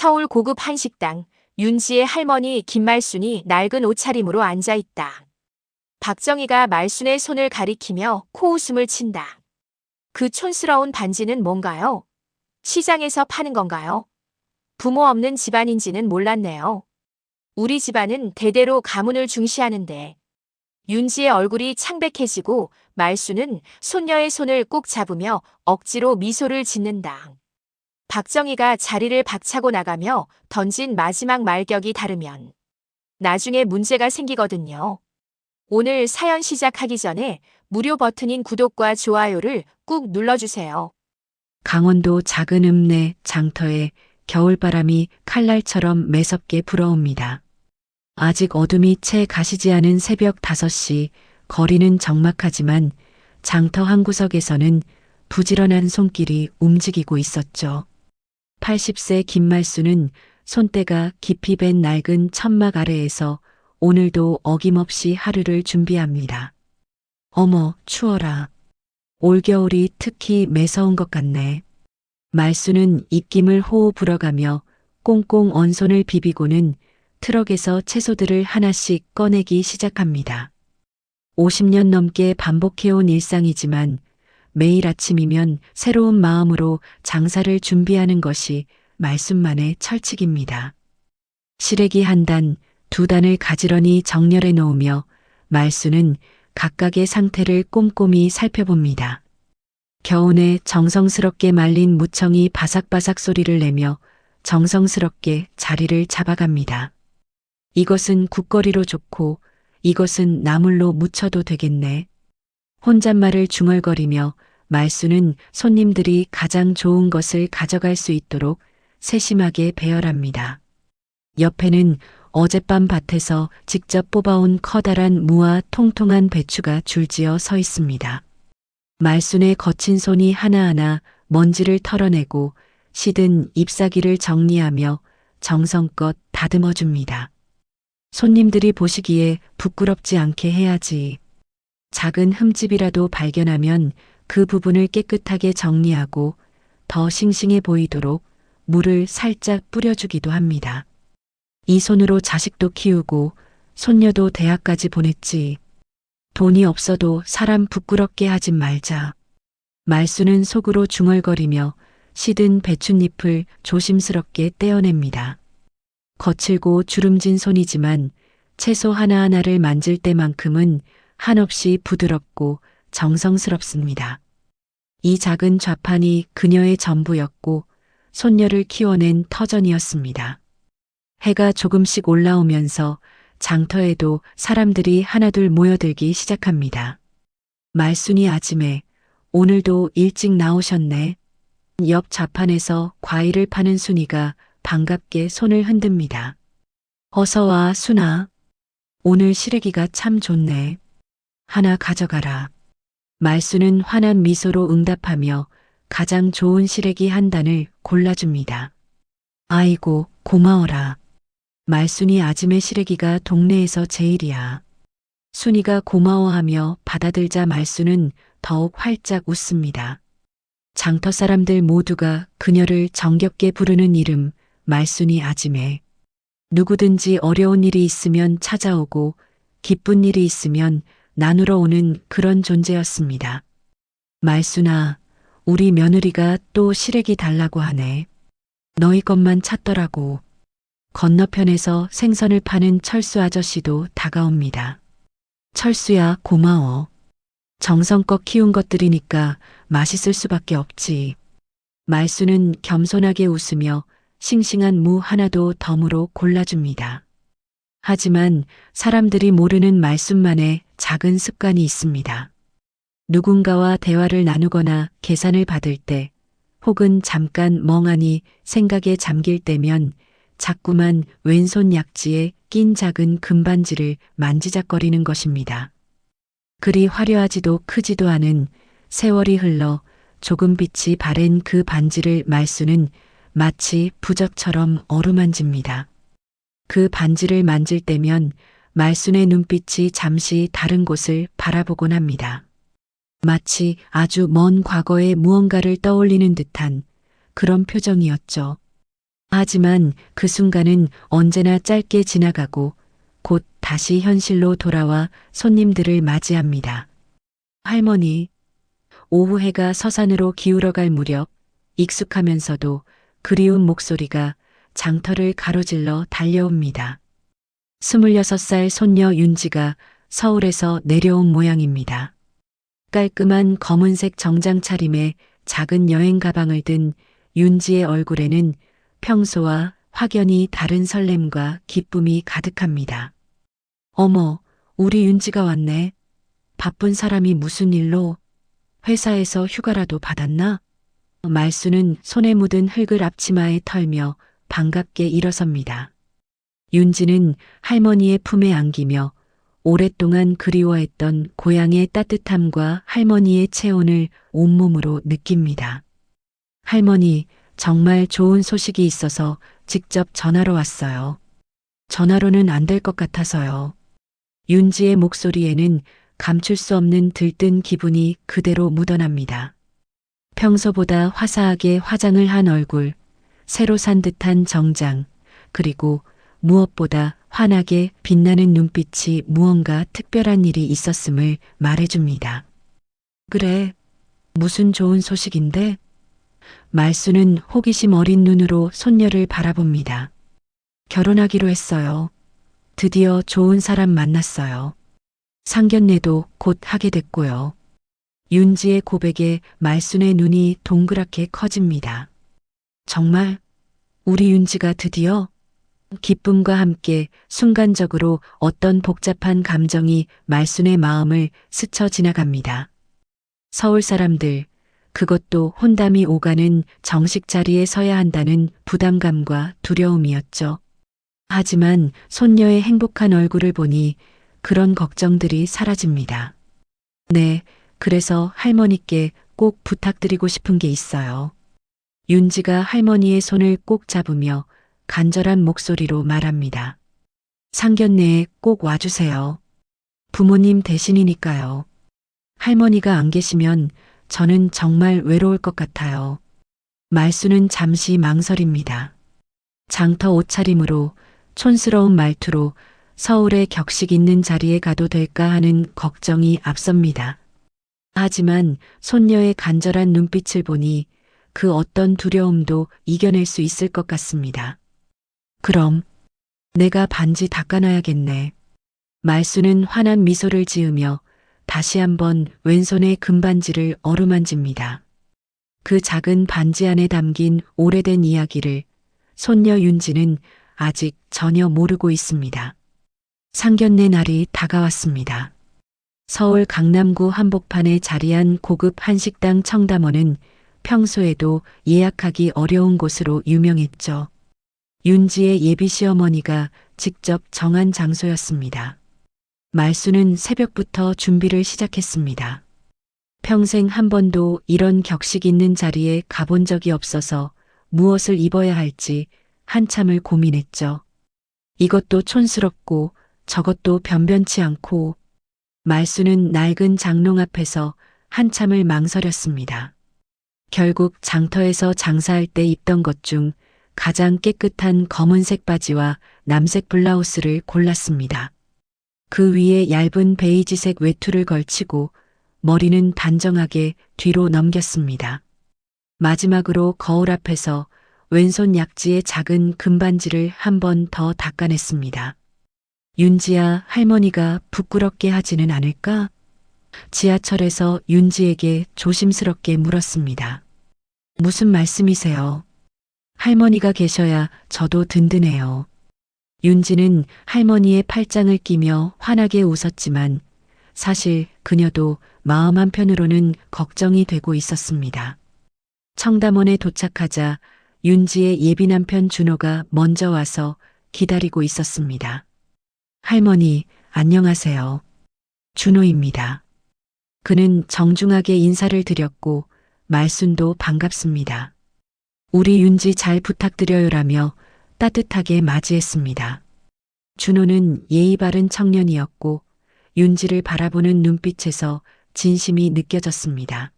서울 고급 한식당, 윤지의 할머니 김말순이 낡은 옷차림으로 앉아있다. 박정희가 말순의 손을 가리키며 코웃음을 친다. 그 촌스러운 반지는 뭔가요? 시장에서 파는 건가요? 부모 없는 집안인지는 몰랐네요. 우리 집안은 대대로 가문을 중시하는데. 윤지의 얼굴이 창백해지고 말순은 손녀의 손을 꼭 잡으며 억지로 미소를 짓는다. 박정희가 자리를 박차고 나가며 던진 마지막 말격이 다르면 나중에 문제가 생기거든요. 오늘 사연 시작하기 전에 무료 버튼인 구독과 좋아요를 꾹 눌러주세요. 강원도 작은 읍내 장터에 겨울바람이 칼날처럼 매섭게 불어옵니다. 아직 어둠이 채 가시지 않은 새벽 5시, 거리는 적막하지만 장터 한 구석에서는 부지런한 손길이 움직이고 있었죠. 80세 김말순은 손때가 깊이 밴 낡은 천막 아래에서 오늘도 어김없이 하루를 준비합니다. 어머, 추워라. 올겨울이 특히 매서운 것 같네. 말순은 입김을 호호 불어가며 꽁꽁 언 손을 비비고는 트럭에서 채소들을 하나씩 꺼내기 시작합니다. 50년 넘게 반복해온 일상이지만 매일 아침이면 새로운 마음으로 장사를 준비하는 것이 말순만의 철칙입니다. 시래기 1단, 2단을 가지런히 정렬해 놓으며 말순은 각각의 상태를 꼼꼼히 살펴봅니다. 겨우내 정성스럽게 말린 무청이 바삭바삭 소리를 내며 정성스럽게 자리를 잡아갑니다. 이것은 국거리로 좋고 이것은 나물로 무쳐도 되겠네. 혼잣말을 중얼거리며 말순은 손님들이 가장 좋은 것을 가져갈 수 있도록 세심하게 배열합니다. 옆에는 어젯밤 밭에서 직접 뽑아온 커다란 무와 통통한 배추가 줄지어 서 있습니다. 말순의 거친 손이 하나하나 먼지를 털어내고 시든 잎사귀를 정리하며 정성껏 다듬어 줍니다. 손님들이 보시기에 부끄럽지 않게 해야지. 작은 흠집이라도 발견하면 그 부분을 깨끗하게 정리하고 더 싱싱해 보이도록 물을 살짝 뿌려주기도 합니다. 이 손으로 자식도 키우고 손녀도 대학까지 보냈지. 돈이 없어도 사람 부끄럽게 하지 말자. 말순은 속으로 중얼거리며 시든 배춧잎을 조심스럽게 떼어냅니다. 거칠고 주름진 손이지만 채소 하나하나를 만질 때만큼은 한없이 부드럽고 정성스럽습니다. 이 작은 좌판이 그녀의 전부였고 손녀를 키워낸 터전이었습니다. 해가 조금씩 올라오면서 장터에도 사람들이 하나둘 모여들기 시작합니다. 말순이 아침에 오늘도 일찍 나오셨네. 옆 좌판에서 과일을 파는 순이가 반갑게 손을 흔듭니다. 어서 와, 순아. 오늘 시래기가 참 좋네. 하나 가져가라. 말순은 환한 미소로 응답하며 가장 좋은 시래기 1단을 골라줍니다. 아이고, 고마워라. 말순이 아침의 시래기가 동네에서 제일이야. 순이가 고마워하며 받아들자 말순은 더욱 활짝 웃습니다. 장터 사람들 모두가 그녀를 정겹게 부르는 이름, 말순이 아지매. 누구든지 어려운 일이 있으면 찾아오고 기쁜 일이 있으면 나누러 오는 그런 존재였습니다. 말순아, 우리 며느리가 또 시래기 달라고 하네. 너희 것만 찾더라고. 건너편에서 생선을 파는 철수 아저씨도 다가옵니다. 철수야, 고마워. 정성껏 키운 것들이니까 맛있을 수밖에 없지. 말순은 겸손하게 웃으며 싱싱한 무 하나도 덤으로 골라줍니다. 하지만 사람들이 모르는 말순만의 작은 습관이 있습니다. 누군가와 대화를 나누거나 계산을 받을 때 혹은 잠깐 멍하니 생각에 잠길 때면 자꾸만 왼손 약지에 낀 작은 금반지를 만지작거리는 것입니다. 그리 화려하지도 크지도 않은 세월이 흘러 조금 빛이 바랜 그 반지를 말순은 마치 부적처럼 어루만집니다. 그 반지를 만질 때면 말순의 눈빛이 잠시 다른 곳을 바라보곤 합니다. 마치 아주 먼 과거의 무언가를 떠올리는 듯한 그런 표정이었죠. 하지만 그 순간은 언제나 짧게 지나가고 곧 다시 현실로 돌아와 손님들을 맞이합니다. 할머니, 오후 해가 서산으로 기울어갈 무렵 익숙하면서도 그리운 목소리가 장터를 가로질러 달려옵니다. 26살 손녀 윤지가 서울에서 내려온 모양입니다. 깔끔한 검은색 정장 차림에 작은 여행 가방을 든 윤지의 얼굴에는 평소와 확연히 다른 설렘과 기쁨이 가득합니다. 어머, 우리 윤지가 왔네. 바쁜 사람이 무슨 일로? 회사에서 휴가라도 받았나? 말수는 손에 묻은 흙을 앞치마에 털며 반갑게 일어섭니다. 윤지는 할머니의 품에 안기며 오랫동안 그리워했던 고향의 따뜻함과 할머니의 체온을 온몸으로 느낍니다. 할머니, 정말 좋은 소식이 있어서 직접 전화로 왔어요. 전화로는 안 될 것 같아서요. 윤지의 목소리에는 감출 수 없는 들뜬 기분이 그대로 묻어납니다. 평소보다 화사하게 화장을 한 얼굴, 새로 산 듯한 정장, 그리고 무엇보다 환하게 빛나는 눈빛이 무언가 특별한 일이 있었음을 말해줍니다. 그래, 무슨 좋은 소식인데? 말수는 호기심 어린 눈으로 손녀를 바라봅니다. 결혼하기로 했어요. 드디어 좋은 사람 만났어요. 상견례도 곧 하게 됐고요. 윤지의 고백에 말순의 눈이 동그랗게 커집니다. 정말? 우리 윤지가 드디어? 기쁨과 함께 순간적으로 어떤 복잡한 감정이 말순의 마음을 스쳐 지나갑니다. 서울 사람들, 그것도 혼담이 오가는 정식 자리에 서야 한다는 부담감과 두려움이었죠. 하지만 손녀의 행복한 얼굴을 보니 그런 걱정들이 사라집니다. 네, 그래서 할머니께 꼭 부탁드리고 싶은 게 있어요. 윤지가 할머니의 손을 꼭 잡으며 간절한 목소리로 말합니다. 상견례에 꼭 와주세요. 부모님 대신이니까요. 할머니가 안 계시면 저는 정말 외로울 것 같아요. 말수는 잠시 망설입니다. 장터 옷차림으로 촌스러운 말투로 서울의 격식 있는 자리에 가도 될까 하는 걱정이 앞섭니다. 하지만 손녀의 간절한 눈빛을 보니 그 어떤 두려움도 이겨낼 수 있을 것 같습니다. 그럼 내가 반지 닦아놔야겠네. 말수는 환한 미소를 지으며 다시 한번 왼손에 금반지를 어루만집니다. 그 작은 반지 안에 담긴 오래된 이야기를 손녀 윤지는 아직 전혀 모르고 있습니다. 상견례 날이 다가왔습니다. 서울 강남구 한복판에 자리한 고급 한식당 청담원은 평소에도 예약하기 어려운 곳으로 유명했죠. 윤지의 예비 시어머니가 직접 정한 장소였습니다. 말수는 새벽부터 준비를 시작했습니다. 평생 한 번도 이런 격식 있는 자리에 가본 적이 없어서 무엇을 입어야 할지 한참을 고민했죠. 이것도 촌스럽고 저것도 변변치 않고 말수는 낡은 장롱 앞에서 한참을 망설였습니다. 결국 장터에서 장사할 때 입던 것 중 가장 깨끗한 검은색 바지와 남색 블라우스를 골랐습니다. 그 위에 얇은 베이지색 외투를 걸치고 머리는 단정하게 뒤로 넘겼습니다. 마지막으로 거울 앞에서 왼손 약지에 작은 금반지를 한 번 더 닦아냈습니다. 윤지야, 할머니가 부끄럽게 하지는 않을까? 지하철에서 윤지에게 조심스럽게 물었습니다. 무슨 말씀이세요? 할머니가 계셔야 저도 든든해요. 윤지는 할머니의 팔짱을 끼며 환하게 웃었지만 사실 그녀도 마음 한편으로는 걱정이 되고 있었습니다. 청담원에 도착하자 윤지의 예비 남편 준호가 먼저 와서 기다리고 있었습니다. 할머니, 안녕하세요. 준호입니다. 그는 정중하게 인사를 드렸고 말순도 반갑습니다. 우리 윤지 잘 부탁드려요라며 따뜻하게 맞이했습니다. 준호는 예의 바른 청년이었고 윤지를 바라보는 눈빛에서 진심이 느껴졌습니다.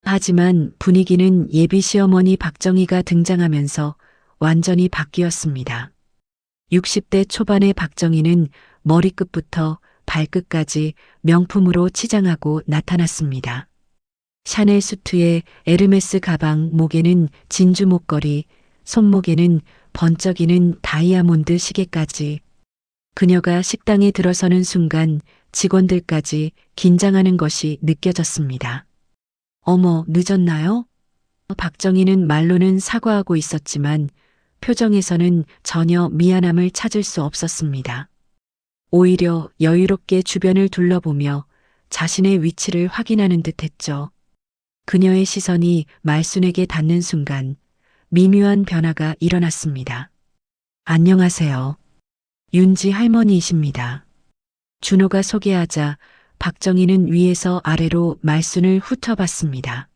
하지만 분위기는 예비 시어머니 박정희가 등장하면서 완전히 바뀌었습니다. 60대 초반의 박정희는 머리끝부터 발끝까지 명품으로 치장하고 나타났습니다. 샤넬 수트에 에르메스 가방, 목에는 진주 목걸이, 손목에는 번쩍이는 다이아몬드 시계까지. 그녀가 식당에 들어서는 순간 직원들까지 긴장하는 것이 느껴졌습니다. 어머, 늦었나요? 박정희는 말로는 사과하고 있었지만 표정에서는 전혀 미안함을 찾을 수 없었습니다. 오히려 여유롭게 주변을 둘러보며 자신의 위치를 확인하는 듯 했죠. 그녀의 시선이 말순에게 닿는 순간 미묘한 변화가 일어났습니다. 안녕하세요. 윤지 할머니이십니다. 준호가 소개하자 박정희는 위에서 아래로 말순을 훑어봤습니다.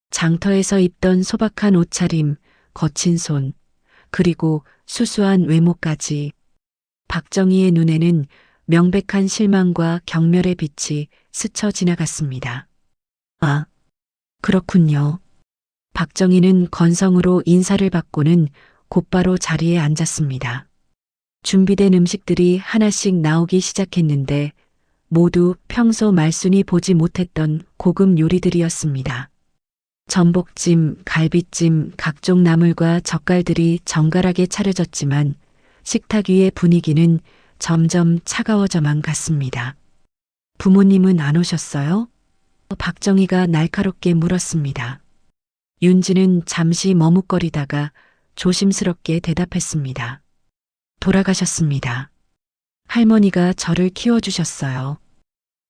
장터에서 입던 소박한 옷차림, 거친 손, 그리고 수수한 외모까지. 박정희의 눈에는 명백한 실망과 경멸의 빛이 스쳐 지나갔습니다. 아, 그렇군요. 박정희는 건성으로 인사를 받고는 곧바로 자리에 앉았습니다. 준비된 음식들이 하나씩 나오기 시작했는데 모두 평소 말순이 보지 못했던 고급 요리들이었습니다. 전복찜, 갈비찜, 각종 나물과 젓갈들이 정갈하게 차려졌지만 식탁 위의 분위기는 점점 차가워져만 갔습니다. 부모님은 안 오셨어요? 박정희가 날카롭게 물었습니다. 윤지는 잠시 머뭇거리다가 조심스럽게 대답했습니다. 돌아가셨습니다. 할머니가 저를 키워주셨어요.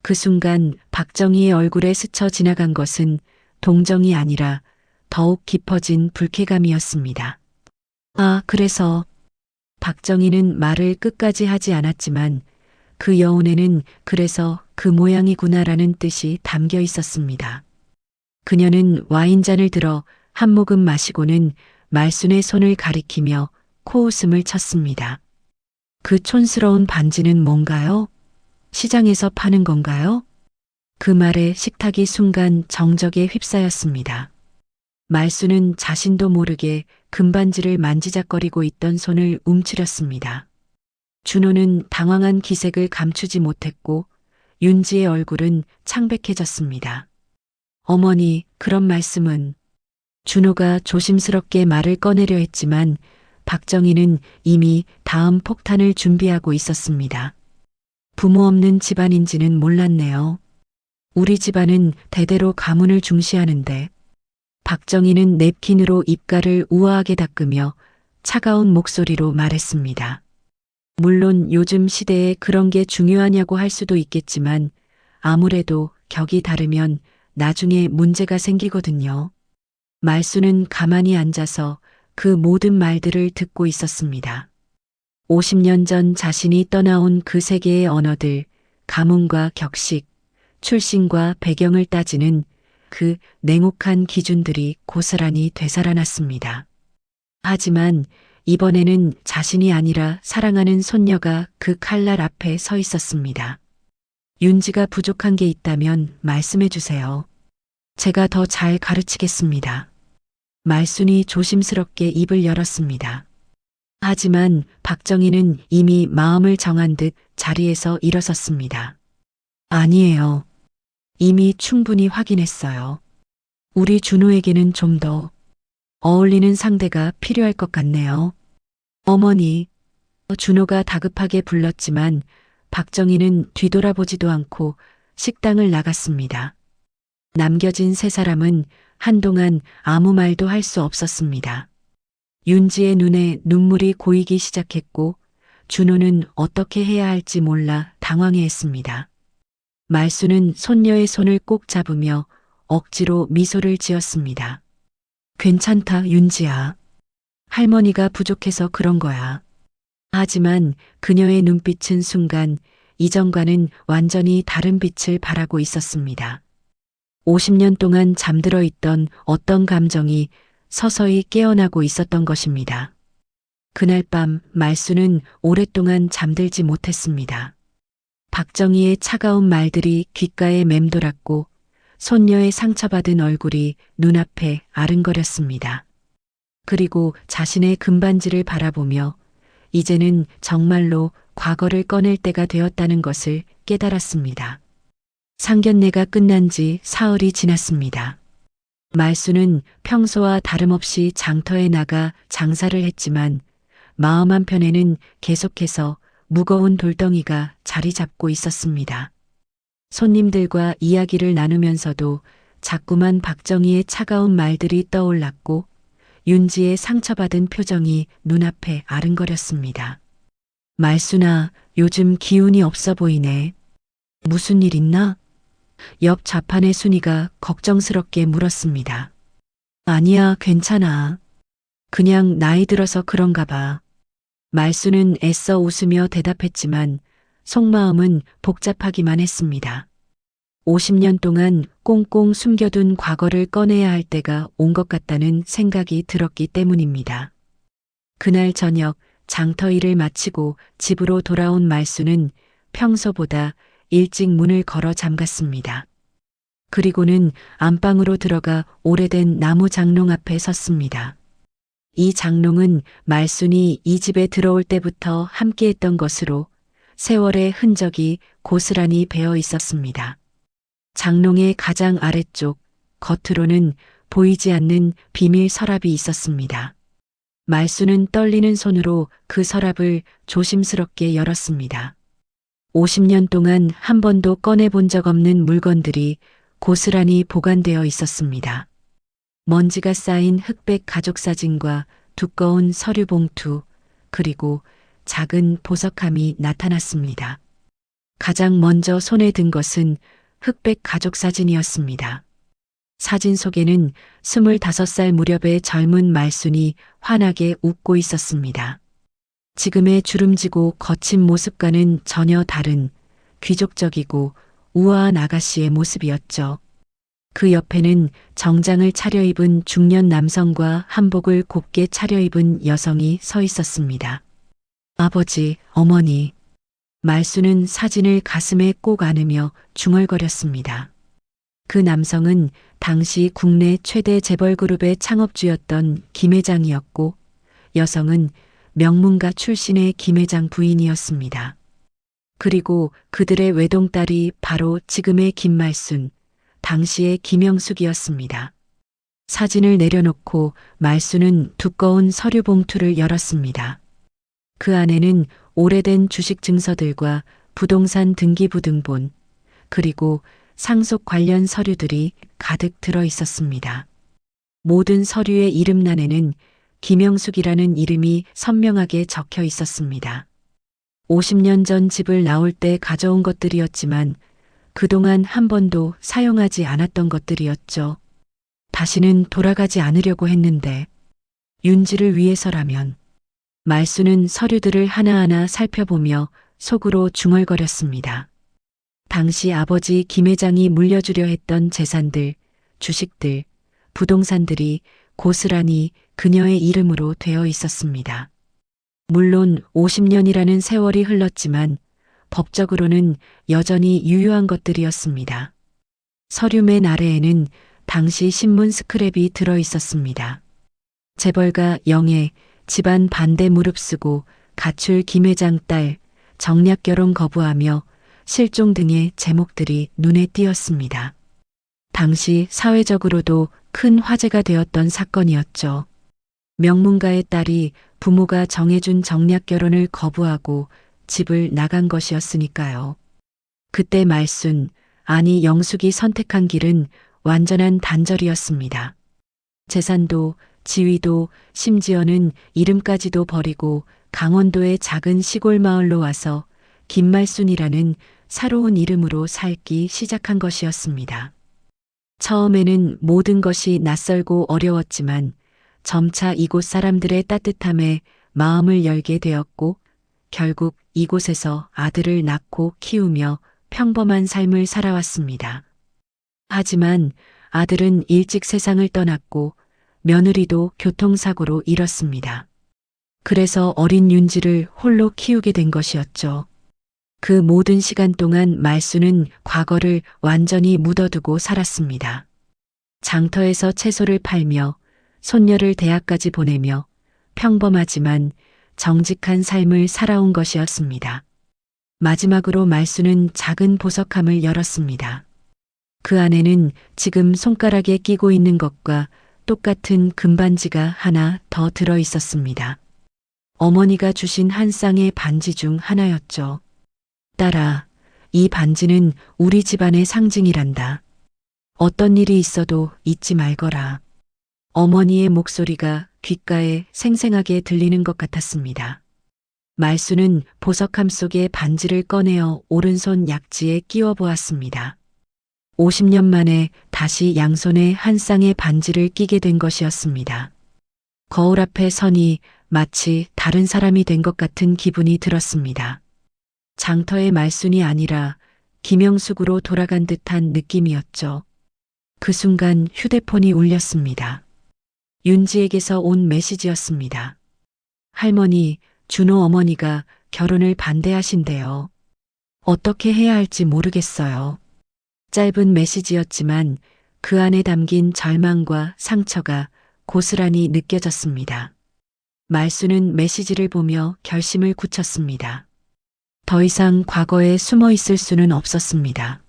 그 순간 박정희의 얼굴에 스쳐 지나간 것은 동정이 아니라 더욱 깊어진 불쾌감이었습니다. 아, 그래서 박정희는 말을 끝까지 하지 않았지만 그 여운에는 그래서 그 모양이구나라는 뜻이 담겨 있었습니다. 그녀는 와인잔을 들어 한 모금 마시고는 말순의 손을 가리키며 코웃음을 쳤습니다. 그 촌스러운 반지는 뭔가요? 시장에서 파는 건가요? 그 말에 식탁이 순간 정적에 휩싸였습니다. 말순은 자신도 모르게 금반지를 만지작거리고 있던 손을 움츠렸습니다. 준호는 당황한 기색을 감추지 못했고 윤지의 얼굴은 창백해졌습니다. 어머니, 그런 말씀은. 준호가 조심스럽게 말을 꺼내려 했지만 박정희는 이미 다음 폭탄을 준비하고 있었습니다. 부모 없는 집안인지는 몰랐네요. 우리 집안은 대대로 가문을 중시하는데. 박정희는 냅킨으로 입가를 우아하게 닦으며 차가운 목소리로 말했습니다. 물론 요즘 시대에 그런 게 중요하냐고 할 수도 있겠지만 아무래도 격이 다르면 나중에 문제가 생기거든요. 말순은 가만히 앉아서 그 모든 말들을 듣고 있었습니다. 50년 전 자신이 떠나온 그 세계의 언어들, 가문과 격식, 출신과 배경을 따지는 그 냉혹한 기준들이 고스란히 되살아났습니다. 하지만 이번에는 자신이 아니라 사랑하는 손녀가 그 칼날 앞에 서 있었습니다. 윤지가 부족한 게 있다면 말씀해 주세요. 제가 더 잘 가르치겠습니다. 말순이 조심스럽게 입을 열었습니다. 하지만 박정희는 이미 마음을 정한 듯 자리에서 일어섰습니다. 아니에요. 이미 충분히 확인했어요. 우리 준호에게는 좀 더 어울리는 상대가 필요할 것 같네요. 어머니, 준호가 다급하게 불렀지만 박정희는 뒤돌아보지도 않고 식당을 나갔습니다. 남겨진 세 사람은 한동안 아무 말도 할 수 없었습니다. 윤지의 눈에 눈물이 고이기 시작했고 준호는 어떻게 해야 할지 몰라 당황해했습니다. 말순은 손녀의 손을 꼭 잡으며 억지로 미소를 지었습니다. 괜찮다, 윤지야. 할머니가 부족해서 그런 거야. 하지만 그녀의 눈빛은 순간 이전과는 완전히 다른 빛을 발하고 있었습니다. 50년 동안 잠들어 있던 어떤 감정이 서서히 깨어나고 있었던 것입니다. 그날 밤 말순은 오랫동안 잠들지 못했습니다. 박정희의 차가운 말들이 귓가에 맴돌았고 손녀의 상처받은 얼굴이 눈앞에 아른거렸습니다. 그리고 자신의 금반지를 바라보며 이제는 정말로 과거를 꺼낼 때가 되었다는 것을 깨달았습니다. 상견례가 끝난 지 사흘이 지났습니다. 말수는 평소와 다름없이 장터에 나가 장사를 했지만 마음 한편에는 계속해서 무거운 돌덩이가 자리 잡고 있었습니다. 손님들과 이야기를 나누면서도 자꾸만 박정희의 차가운 말들이 떠올랐고 윤지의 상처받은 표정이 눈앞에 아른거렸습니다. 말수나 요즘 기운이 없어 보이네. 무슨 일 있나? 옆 좌판의 순이가 걱정스럽게 물었습니다. 아니야, 괜찮아. 그냥 나이 들어서 그런가 봐. 말수는 애써 웃으며 대답했지만 속마음은 복잡하기만 했습니다. 50년 동안 꽁꽁 숨겨둔 과거를 꺼내야 할 때가 온 것 같다는 생각이 들었기 때문입니다. 그날 저녁 장터 일을 마치고 집으로 돌아온 말수는 평소보다 일찍 문을 걸어 잠갔습니다. 그리고는 안방으로 들어가 오래된 나무 장롱 앞에 섰습니다. 이 장롱은 말순이 이 집에 들어올 때부터 함께했던 것으로 세월의 흔적이 고스란히 배어 있었습니다. 장롱의 가장 아래쪽 겉으로는 보이지 않는 비밀 서랍이 있었습니다. 말수는 떨리는 손으로 그 서랍을 조심스럽게 열었습니다. 50년 동안 한 번도 꺼내본 적 없는 물건들이 고스란히 보관되어 있었습니다. 먼지가 쌓인 흑백 가족사진과 두꺼운 서류 봉투, 그리고 작은 보석함이 나타났습니다. 가장 먼저 손에 든 것은 흑백 가족사진이었습니다. 사진 속에는 25살 무렵의 젊은 말순이 환하게 웃고 있었습니다. 지금의 주름지고 거친 모습과는 전혀 다른 귀족적이고 우아한 아가씨의 모습이었죠. 그 옆에는 정장을 차려입은 중년 남성과 한복을 곱게 차려입은 여성이 서 있었습니다. 아버지, 어머니. 말수는 사진을 가슴에 꼭 안으며 중얼거렸습니다. 그 남성은 당시 국내 최대 재벌그룹의 창업주였던 김 회장이었고 여성은 명문가 출신의 김 회장 부인이었습니다. 그리고 그들의 외동딸이 바로 지금의 김말순, 당시의 김영숙이었습니다. 사진을 내려놓고 말순은 두꺼운 서류 봉투를 열었습니다. 그 안에는 오래된 주식 증서들과 부동산 등기부등본, 그리고 상속 관련 서류들이 가득 들어 있었습니다. 모든 서류의 이름란에는 김영숙이라는 이름이 선명하게 적혀 있었습니다. 50년 전 집을 나올 때 가져온 것들이었지만 그동안 한 번도 사용하지 않았던 것들이었죠. 다시는 돌아가지 않으려고 했는데 윤지를 위해서라면. 말수는 서류들을 하나하나 살펴보며 속으로 중얼거렸습니다. 당시 아버지 김 회장이 물려주려 했던 재산들, 주식들, 부동산들이 고스란히 그녀의 이름으로 되어 있었습니다. 물론 50년이라는 세월이 흘렀지만 법적으로는 여전히 유효한 것들이었습니다. 서류 맨 아래에는 당시 신문 스크랩이 들어 있었습니다. 재벌가 영애, 집안 반대 무릅쓰고 가출 김 회장 딸, 정략 결혼 거부하며 실종 등의 제목들이 눈에 띄었습니다. 당시 사회적으로도 큰 화제가 되었던 사건이었죠. 명문가의 딸이 부모가 정해준 정략 결혼을 거부하고 집을 나간 것이었으니까요. 그때 말순, 아니 영숙이 선택한 길은 완전한 단절이었습니다. 재산도 지위도 심지어는 이름까지도 버리고 강원도의 작은 시골 마을로 와서 김말순이라는 새로운 이름으로 살기 시작한 것이었습니다. 처음에는 모든 것이 낯설고 어려웠지만 점차 이곳 사람들의 따뜻함에 마음을 열게 되었고 결국 이곳에서 아들을 낳고 키우며 평범한 삶을 살아왔습니다. 하지만 아들은 일찍 세상을 떠났고 며느리도 교통사고로 잃었습니다. 그래서 어린 윤지를 홀로 키우게 된 것이었죠. 그 모든 시간 동안 말수는 과거를 완전히 묻어두고 살았습니다. 장터에서 채소를 팔며 손녀를 대학까지 보내며 평범하지만 정직한 삶을 살아온 것이었습니다. 마지막으로 말수는 작은 보석함을 열었습니다. 그 안에는 지금 손가락에 끼고 있는 것과 똑같은 금반지가 하나 더 들어 있었습니다. 어머니가 주신 한 쌍의 반지 중 하나였죠. 딸아, 이 반지는 우리 집안의 상징이란다. 어떤 일이 있어도 잊지 말거라. 어머니의 목소리가 귓가에 생생하게 들리는 것 같았습니다. 말수는 보석함 속에 반지를 꺼내어 오른손 약지에 끼워 보았습니다. 50년 만에 다시 양손에 한 쌍의 반지를 끼게 된 것이었습니다. 거울 앞에 서니 마치 다른 사람이 된 것 같은 기분이 들었습니다. 장터의 말순이 아니라 김영숙으로 돌아간 듯한 느낌이었죠. 그 순간 휴대폰이 울렸습니다. 윤지에게서 온 메시지였습니다. 할머니, 준호 어머니가 결혼을 반대하신대요. 어떻게 해야 할지 모르겠어요. 짧은 메시지였지만 그 안에 담긴 절망과 상처가 고스란히 느껴졌습니다. 말수는 메시지를 보며 결심을 굳혔습니다. 더 이상 과거에 숨어 있을 수는 없었습니다.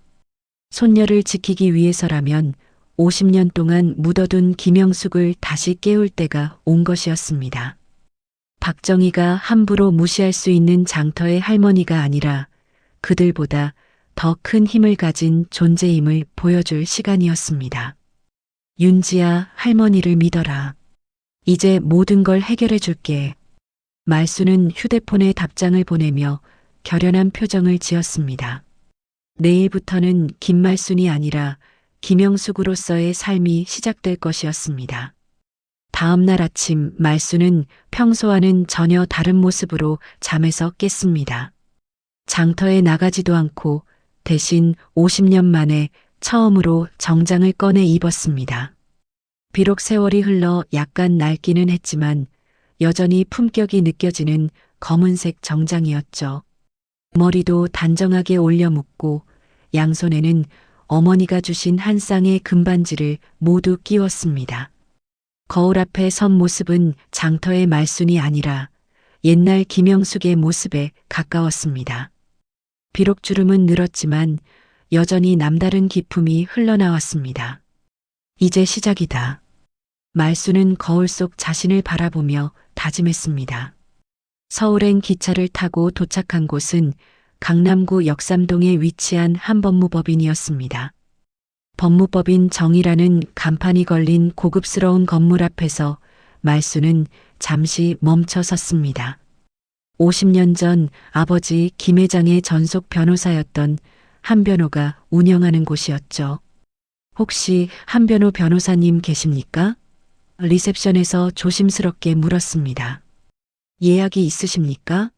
손녀를 지키기 위해서라면 50년 동안 묻어둔 김영숙을 다시 깨울 때가 온 것이었습니다. 박정희가 함부로 무시할 수 있는 장터의 할머니가 아니라 그들보다 더 큰 힘을 가진 존재임을 보여줄 시간이었습니다. 윤지야, 할머니를 믿어라. 이제 모든 걸 해결해 줄게. 말수는 휴대폰에 답장을 보내며 결연한 표정을 지었습니다. 내일부터는 김말순이 아니라 김영숙으로서의 삶이 시작될 것이었습니다. 다음 날 아침 말수는 평소와는 전혀 다른 모습으로 잠에서 깼습니다. 장터에 나가지도 않고 대신 50년 만에 처음으로 정장을 꺼내 입었습니다. 비록 세월이 흘러 약간 낡기는 했지만 여전히 품격이 느껴지는 검은색 정장이었죠. 머리도 단정하게 올려 묶고 양손에는 어머니가 주신 한 쌍의 금반지를 모두 끼웠습니다. 거울 앞에 선 모습은 장터의 말순이 아니라 옛날 김영숙의 모습에 가까웠습니다. 비록 주름은 늘었지만 여전히 남다른 기품이 흘러나왔습니다. 이제 시작이다. 말수는 거울 속 자신을 바라보며 다짐했습니다. 서울행 기차를 타고 도착한 곳은 강남구 역삼동에 위치한 한 법무법인이었습니다. 법무법인 정이라는 간판이 걸린 고급스러운 건물 앞에서 말수는 잠시 멈춰 섰습니다. 50년 전 아버지 김 회장의 전속 변호사였던 한변호가 운영하는 곳이었죠. 혹시 한변호 변호사님 계십니까? 리셉션에서 조심스럽게 물었습니다. 예약이 있으십니까?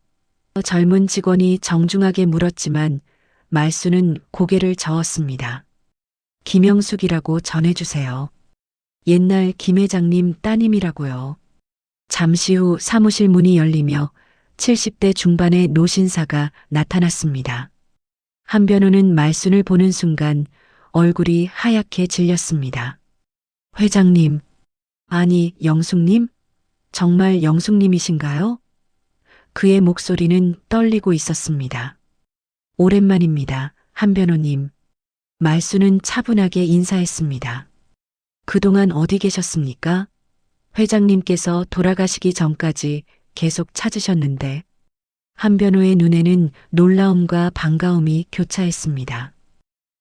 젊은 직원이 정중하게 물었지만 말수는 고개를 저었습니다. 김영숙이라고 전해주세요. 옛날 김 회장님 따님이라고요. 잠시 후 사무실 문이 열리며 70대 중반의 노신사가 나타났습니다. 한변호는 말순을 보는 순간 얼굴이 하얗게 질렸습니다. 회장님, 아니 영숙님? 정말 영숙님이신가요? 그의 목소리는 떨리고 있었습니다. 오랜만입니다, 한변호님. 말수는 차분하게 인사했습니다. 그동안 어디 계셨습니까? 회장님께서 돌아가시기 전까지 계속 찾으셨는데. 한변호의 눈에는 놀라움과 반가움이 교차했습니다.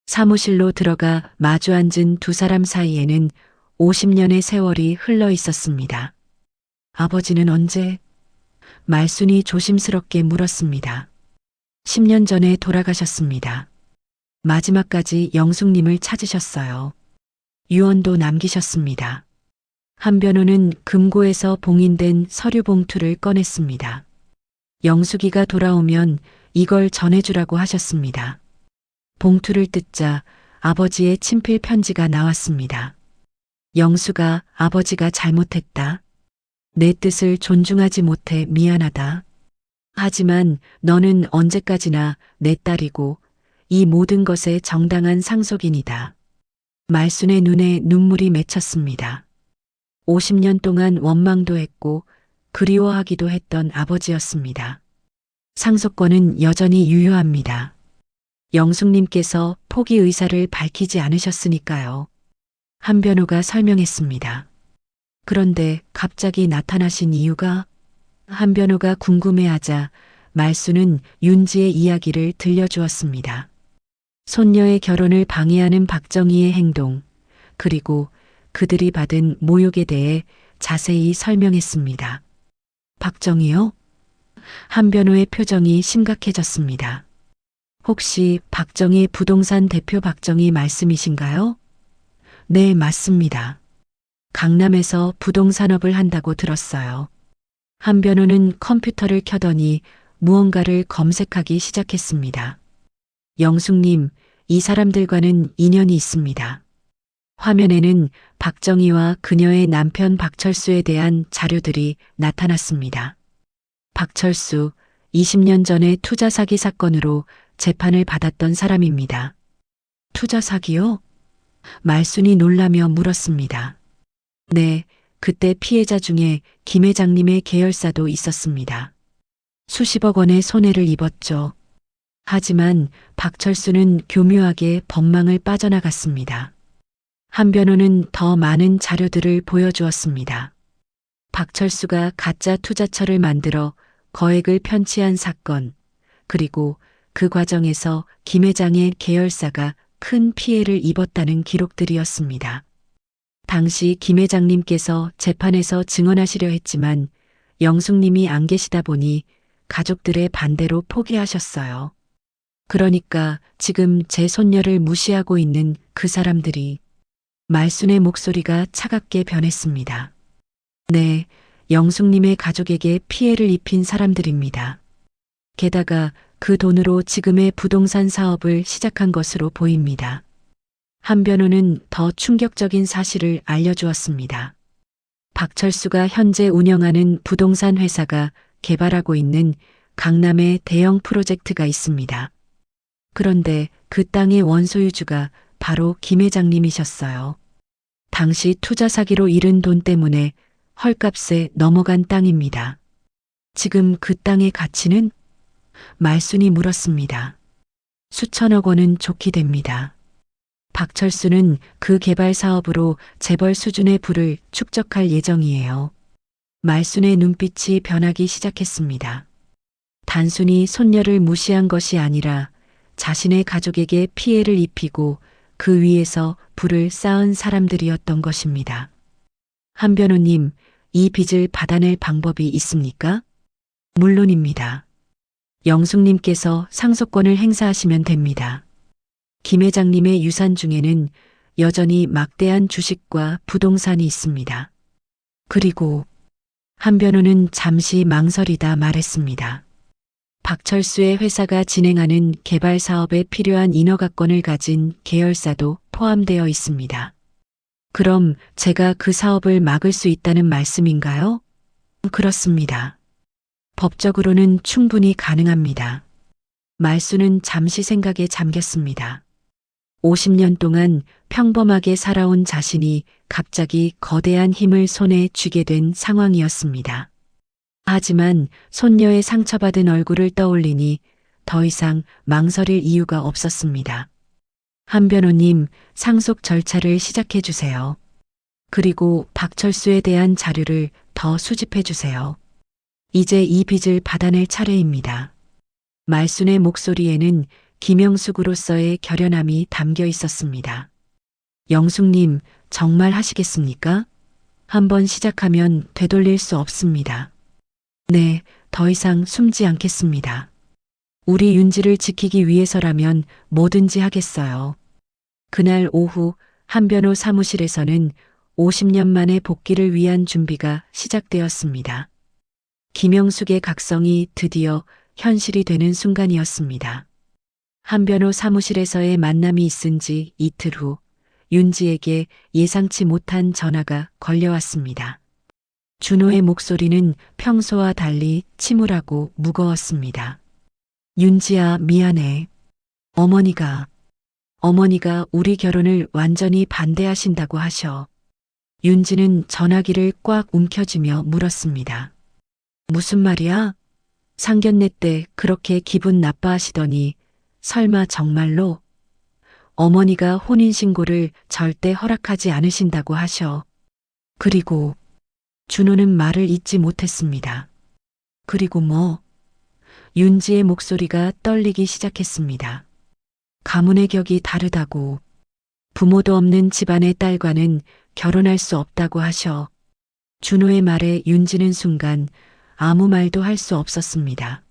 사무실로 들어가 마주 앉은 두 사람 사이에는 50년의 세월이 흘러 있었습니다. 아버지는 언제? 말순이 조심스럽게 물었습니다. 10년 전에 돌아가셨습니다. 마지막까지 영숙님을 찾으셨어요. 유언도 남기셨습니다. 한변호는 금고에서 봉인된 서류 봉투를 꺼냈습니다. 영숙이가 돌아오면 이걸 전해주라고 하셨습니다. 봉투를 뜯자 아버지의 친필 편지가 나왔습니다. 영숙아, 아버지가 잘못했다. 내 뜻을 존중하지 못해 미안하다. 하지만 너는 언제까지나 내 딸이고 이 모든 것의 정당한 상속인이다. 말순의 눈에 눈물이 맺혔습니다. 50년 동안 원망도 했고 그리워하기도 했던 아버지였습니다. 상속권은 여전히 유효합니다. 영숙님께서 포기 의사를 밝히지 않으셨으니까요. 한변호가 설명했습니다. 그런데 갑자기 나타나신 이유가? 한변호가 궁금해하자 말수는 윤지의 이야기를 들려주었습니다. 손녀의 결혼을 방해하는 박정희의 행동, 그리고 그들이 받은 모욕에 대해 자세히 설명했습니다. 박정희요? 한변호의 표정이 심각해졌습니다. 혹시 박정희 부동산 대표 박정희 말씀이신가요? 네, 맞습니다. 강남에서 부동산업을 한다고 들었어요. 한변호는 컴퓨터를 켜더니 무언가를 검색하기 시작했습니다. 영숙님, 이 사람들과는 인연이 있습니다. 화면에는 박정희와 그녀의 남편 박철수에 대한 자료들이 나타났습니다. 박철수, 20년 전에 투자 사기 사건으로 재판을 받았던 사람입니다. 투자 사기요? 말순이 놀라며 물었습니다. 네, 그때 피해자 중에 김 회장님의 계열사도 있었습니다. 수십억 원의 손해를 입었죠. 하지만 박철수는 교묘하게 법망을 빠져나갔습니다. 한변호는 더 많은 자료들을 보여주었습니다. 박철수가 가짜 투자처를 만들어 거액을 편취한 사건, 그리고 그 과정에서 김 회장의 계열사가 큰 피해를 입었다는 기록들이었습니다. 당시 김 회장님께서 재판에서 증언하시려 했지만 영숙님이 안 계시다 보니 가족들의 반대로 포기하셨어요. 그러니까 지금 제 손녀를 무시하고 있는 그 사람들이. 말순의 목소리가 차갑게 변했습니다. 네, 영숙님의 가족에게 피해를 입힌 사람들입니다. 게다가 그 돈으로 지금의 부동산 사업을 시작한 것으로 보입니다. 한변호는 더 충격적인 사실을 알려주었습니다. 박철수가 현재 운영하는 부동산 회사가 개발하고 있는 강남에 대형 프로젝트가 있습니다. 그런데 그 땅의 원소유주가 바로 김 회장님이셨어요. 당시 투자 사기로 잃은 돈 때문에 헐값에 넘어간 땅입니다. 지금 그 땅의 가치는? 말순이 물었습니다. 수천억 원은 좋게 됩니다. 박철수는 그 개발 사업으로 재벌 수준의 부를 축적할 예정이에요. 말순의 눈빛이 변하기 시작했습니다. 단순히 손녀를 무시한 것이 아니라 자신의 가족에게 피해를 입히고 그 위에서 불을 쌓은 사람들이었던 것입니다. 한변호님, 이 빚을 받아낼 방법이 있습니까? 물론입니다. 영숙님께서 상속권을 행사하시면 됩니다. 김 회장님의 유산 중에는 여전히 막대한 주식과 부동산이 있습니다. 그리고 한변호는 잠시 망설이다 말했습니다. 박철수의 회사가 진행하는 개발 사업에 필요한 인허가권을 가진 계열사도 포함되어 있습니다. 그럼 제가 그 사업을 막을 수 있다는 말씀인가요? 그렇습니다. 법적으로는 충분히 가능합니다. 말수는 잠시 생각에 잠겼습니다. 50년 동안 평범하게 살아온 자신이 갑자기 거대한 힘을 손에 쥐게 된 상황이었습니다. 하지만 손녀의 상처받은 얼굴을 떠올리니 더 이상 망설일 이유가 없었습니다. 한변호님, 상속 절차를 시작해 주세요. 그리고 박철수에 대한 자료를 더 수집해 주세요. 이제 이 빚을 받아낼 차례입니다. 말순의 목소리에는 김영숙으로서의 결연함이 담겨 있었습니다. 영숙님, 정말 하시겠습니까? 한번 시작하면 되돌릴 수 없습니다. 네, 더 이상 숨지 않겠습니다. 우리 윤지를 지키기 위해서라면 뭐든지 하겠어요. 그날 오후 한변호 사무실에서는 50년 만의 복귀를 위한 준비가 시작되었습니다. 김영숙의 각성이 드디어 현실이 되는 순간이었습니다. 한변호 사무실에서의 만남이 있은 지 이틀 후 윤지에게 예상치 못한 전화가 걸려왔습니다. 준호의 목소리는 평소와 달리 침울하고 무거웠습니다. 윤지야, 미안해. 어머니가 우리 결혼을 완전히 반대하신다고 하셔. 윤지는 전화기를 꽉 움켜쥐며 물었습니다. 무슨 말이야? 상견례 때 그렇게 기분 나빠하시더니 설마 정말로? 어머니가 혼인신고를 절대 허락하지 않으신다고 하셔. 그리고 준호는 말을 잇지 못했습니다. 그리고 뭐? 윤지의 목소리가 떨리기 시작했습니다. 가문의 격이 다르다고. 부모도 없는 집안의 딸과는 결혼할 수 없다고 하셔. 준호의 말에 윤지는 순간 아무 말도 할 수 없었습니다.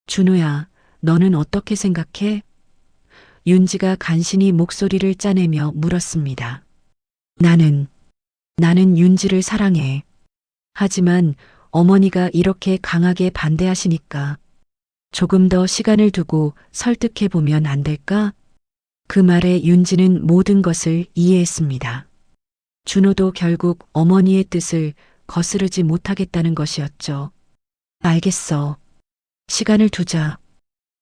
준호야, 너는 어떻게 생각해? 윤지가 간신히 목소리를 짜내며 물었습니다. 나는 윤지를 사랑해. 하지만 어머니가 이렇게 강하게 반대하시니까 조금 더 시간을 두고 설득해 보면 안 될까? 그 말에 윤지는 모든 것을 이해했습니다. 준호도 결국 어머니의 뜻을 거스르지 못하겠다는 것이었죠. 알겠어. 시간을 두자.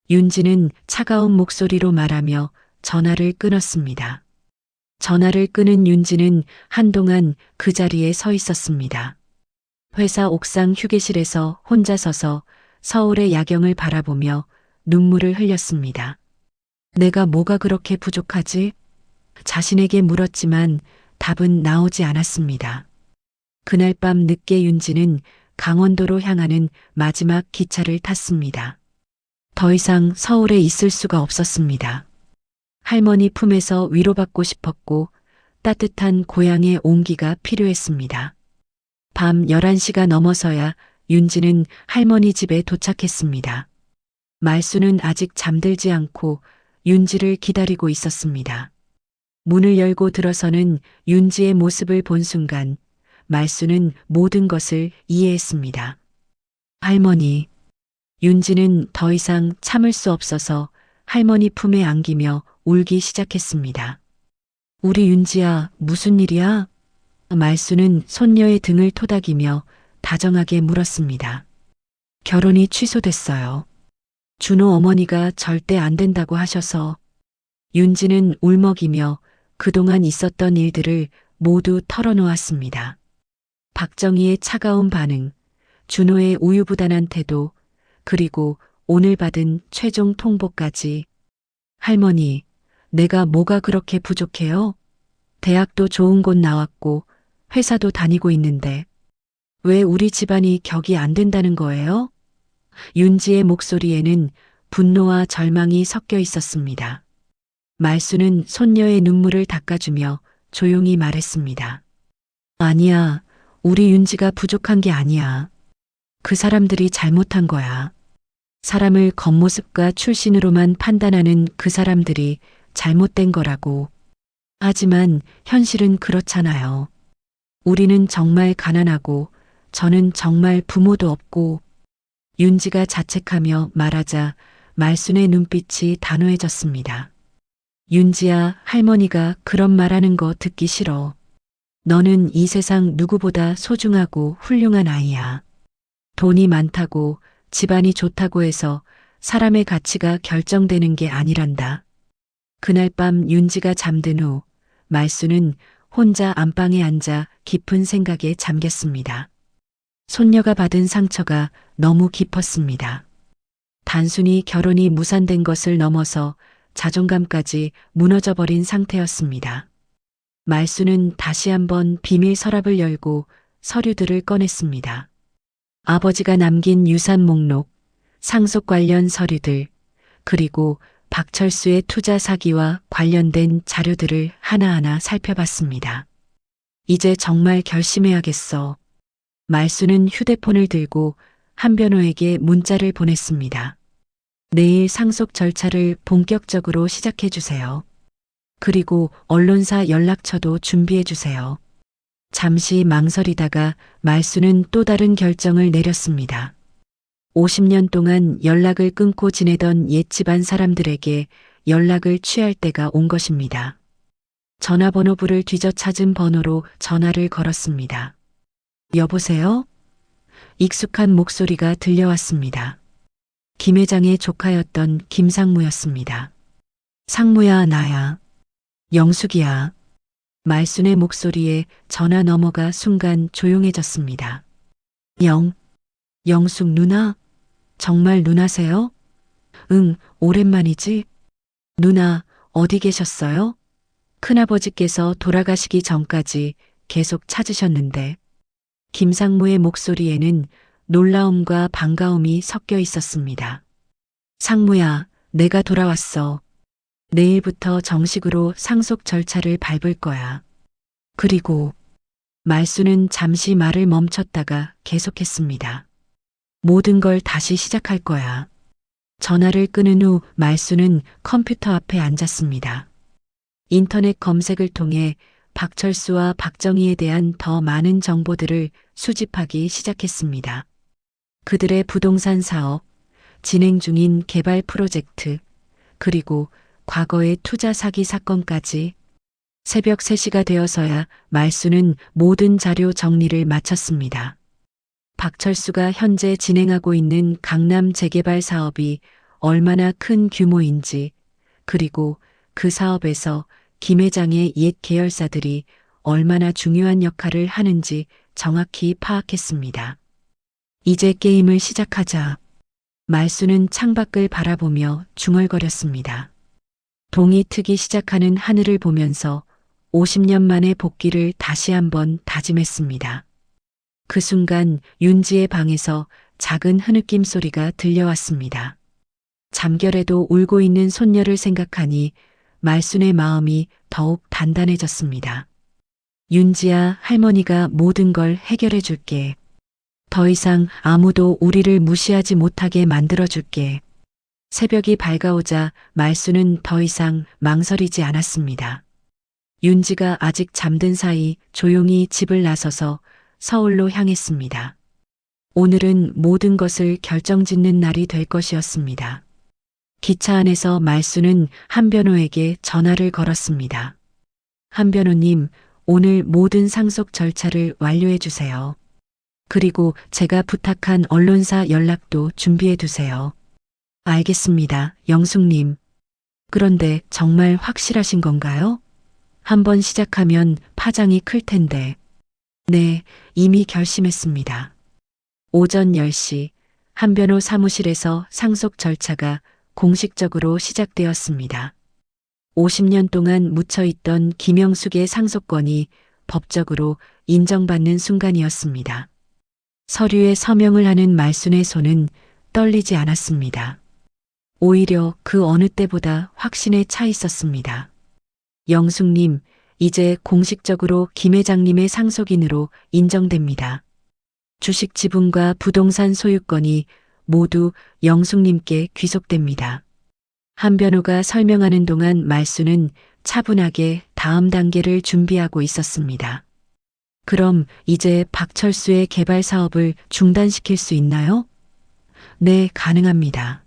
윤지는 차가운 목소리로 말하며 전화를 끊었습니다. 전화를 끊은 윤지는 한동안 그 자리에 서 있었습니다. 회사 옥상 휴게실에서 혼자 서서 서울의 야경을 바라보며 눈물을 흘렸습니다. 내가 뭐가 그렇게 부족하지? 자신에게 물었지만 답은 나오지 않았습니다. 그날 밤 늦게 윤지는 강원도로 향하는 마지막 기차를 탔습니다. 더 이상 서울에 있을 수가 없었습니다. 할머니 품에서 위로받고 싶었고 따뜻한 고향의 온기가 필요했습니다. 밤 11시가 넘어서야 윤지는 할머니 집에 도착했습니다. 말수는 아직 잠들지 않고 윤지를 기다리고 있었습니다. 문을 열고 들어서는 윤지의 모습을 본 순간 말수는 모든 것을 이해했습니다. 할머니. 윤지는 더 이상 참을 수 없어서 할머니 품에 안기며 울기 시작했습니다. 우리 윤지야, 무슨 일이야? 말수는 손녀의 등을 토닥이며 다정하게 물었습니다. 결혼이 취소됐어요. 준호 어머니가 절대 안 된다고 하셔서. 윤지는 울먹이며 그동안 있었던 일들을 모두 털어놓았습니다. 박정희의 차가운 반응, 준호의 우유부단한 태도, 그리고 오늘 받은 최종 통보까지. 할머니, 내가 뭐가 그렇게 부족해요? 대학도 좋은 곳 나왔고 회사도 다니고 있는데 왜 우리 집안이 격이 안 된다는 거예요? 윤지의 목소리에는 분노와 절망이 섞여 있었습니다. 말수는 손녀의 눈물을 닦아주며 조용히 말했습니다. 아니야, 우리 윤지가 부족한 게 아니야. 그 사람들이 잘못한 거야. 사람을 겉모습과 출신으로만 판단하는 그 사람들이 잘못된 거라고. 하지만 현실은 그렇잖아요. 우리는 정말 가난하고 저는 정말 부모도 없고. 윤지가 자책하며 말하자 말순의 눈빛이 단호해졌습니다. 윤지야, 할머니가 그런 말하는 거 듣기 싫어. 너는 이 세상 누구보다 소중하고 훌륭한 아이야. 돈이 많다고 집안이 좋다고 해서 사람의 가치가 결정되는 게 아니란다. 그날 밤 윤지가 잠든 후 말수는 혼자 안방에 앉아 깊은 생각에 잠겼습니다. 손녀가 받은 상처가 너무 깊었습니다. 단순히 결혼이 무산된 것을 넘어서 자존감까지 무너져버린 상태였습니다. 말수는 다시 한번 비밀 서랍을 열고 서류들을 꺼냈습니다. 아버지가 남긴 유산 목록, 상속 관련 서류들, 그리고 박철수의 투자 사기와 관련된 자료들을 하나하나 살펴봤습니다. 이제 정말 결심해야겠어. 말수는 휴대폰을 들고 한변호에게 문자를 보냈습니다. 내일 상속 절차를 본격적으로 시작해 주세요. 그리고 언론사 연락처도 준비해 주세요. 잠시 망설이다가 말수는 또 다른 결정을 내렸습니다. 50년 동안 연락을 끊고 지내던 옛 집안 사람들에게 연락을 취할 때가 온 것입니다. 전화번호부를 뒤져 찾은 번호로 전화를 걸었습니다. 여보세요? 익숙한 목소리가 들려왔습니다. 김 회장의 조카였던 김상무였습니다. 상무야, 나야. 영숙이야. 말순의 목소리에 전화 너머가 순간 조용해졌습니다. 영숙 누나? 정말 누나세요? 응, 오랜만이지? 누나, 어디 계셨어요? 큰아버지께서 돌아가시기 전까지 계속 찾으셨는데, 김상무의 목소리에는 놀라움과 반가움이 섞여 있었습니다. 상무야, 내가 돌아왔어. 내일부터 정식으로 상속 절차를 밟을 거야. 그리고 말수는 잠시 말을 멈췄다가 계속했습니다. 모든 걸 다시 시작할 거야. 전화를 끊은 후 말수는 컴퓨터 앞에 앉았습니다. 인터넷 검색을 통해 박철수와 박정희에 대한 더 많은 정보들을 수집하기 시작했습니다. 그들의 부동산 사업, 진행 중인 개발 프로젝트, 그리고 과거의 투자 사기 사건까지 새벽 3시가 되어서야 말수는 모든 자료 정리를 마쳤습니다. 박철수가 현재 진행하고 있는 강남 재개발 사업이 얼마나 큰 규모인지, 그리고 그 사업에서 김 회장의 옛 계열사들이 얼마나 중요한 역할을 하는지 정확히 파악했습니다. 이제 게임을 시작하자. 말수는 창밖을 바라보며 중얼거렸습니다. 동이 트기 시작하는 하늘을 보면서 50년 만의 복귀를 다시 한번 다짐했습니다. 그 순간 윤지의 방에서 작은 흐느낌 소리가 들려왔습니다. 잠결에도 울고 있는 손녀를 생각하니 말순의 마음이 더욱 단단해졌습니다. 윤지야, 할머니가 모든 걸 해결해 줄게. 더 이상 아무도 우리를 무시하지 못하게 만들어 줄게. 새벽이 밝아오자 말수는 더 이상 망설이지 않았습니다. 윤지가 아직 잠든 사이 조용히 집을 나서서 서울로 향했습니다. 오늘은 모든 것을 결정짓는 날이 될 것이었습니다. 기차 안에서 말수는 한변호에게 전화를 걸었습니다. 한변호님, 오늘 모든 상속 절차를 완료해 주세요. 그리고 제가 부탁한 언론사 연락도 준비해 두세요. 알겠습니다, 영숙님. 그런데 정말 확실하신 건가요? 한번 시작하면 파장이 클 텐데. 네, 이미 결심했습니다. 오전 10시 한변호 사무실에서 상속 절차가 공식적으로 시작되었습니다. 50년 동안 묻혀있던 김영숙의 상속권이 법적으로 인정받는 순간이었습니다. 서류에 서명을 하는 말순의 손은 떨리지 않았습니다. 오히려 그 어느 때보다 확신에 차 있었습니다. 영숙님, 이제 공식적으로 김 회장님의 상속인으로 인정됩니다. 주식 지분과 부동산 소유권이 모두 영숙님께 귀속됩니다. 한변호가 설명하는 동안 말수는 차분하게 다음 단계를 준비하고 있었습니다. 그럼 이제 박철수의 개발 사업을 중단시킬 수 있나요? 네, 가능합니다.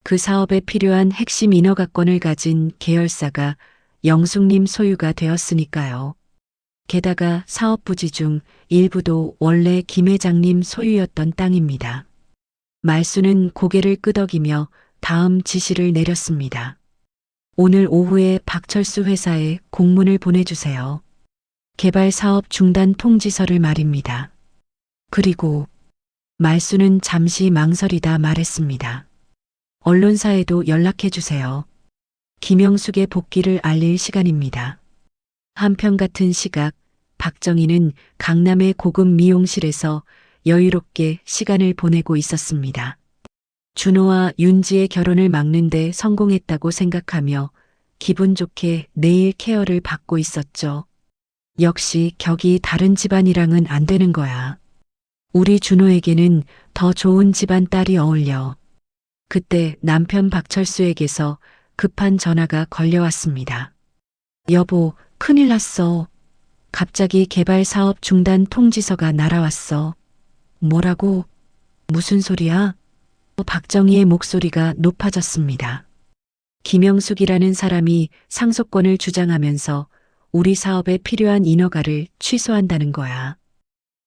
그 사업에 필요한 핵심 인허가권을 가진 계열사가 영숙님 소유가 되었으니까요. 게다가 사업 부지 중 일부도 원래 김 회장님 소유였던 땅입니다. 말수는 고개를 끄덕이며 다음 지시를 내렸습니다. 오늘 오후에 박철수 회사에 공문을 보내주세요. 개발 사업 중단 통지서를 말입니다. 그리고 말수는 잠시 망설이다 말했습니다. 언론사에도 연락해 주세요. 김영숙의 복귀를 알릴 시간입니다. 한편 같은 시각, 박정희는 강남의 고급 미용실에서 여유롭게 시간을 보내고 있었습니다. 준호와 윤지의 결혼을 막는데 성공했다고 생각하며 기분 좋게 네일 케어를 받고 있었죠. 역시 격이 다른 집안이랑은 안 되는 거야. 우리 준호에게는 더 좋은 집안 딸이 어울려. 그때 남편 박철수에게서 급한 전화가 걸려왔습니다. 여보, 큰일 났어. 갑자기 개발 사업 중단 통지서가 날아왔어. 뭐라고? 무슨 소리야? 박정희의 목소리가 높아졌습니다. 김영숙이라는 사람이 상속권을 주장하면서 우리 사업에 필요한 인허가를 취소한다는 거야.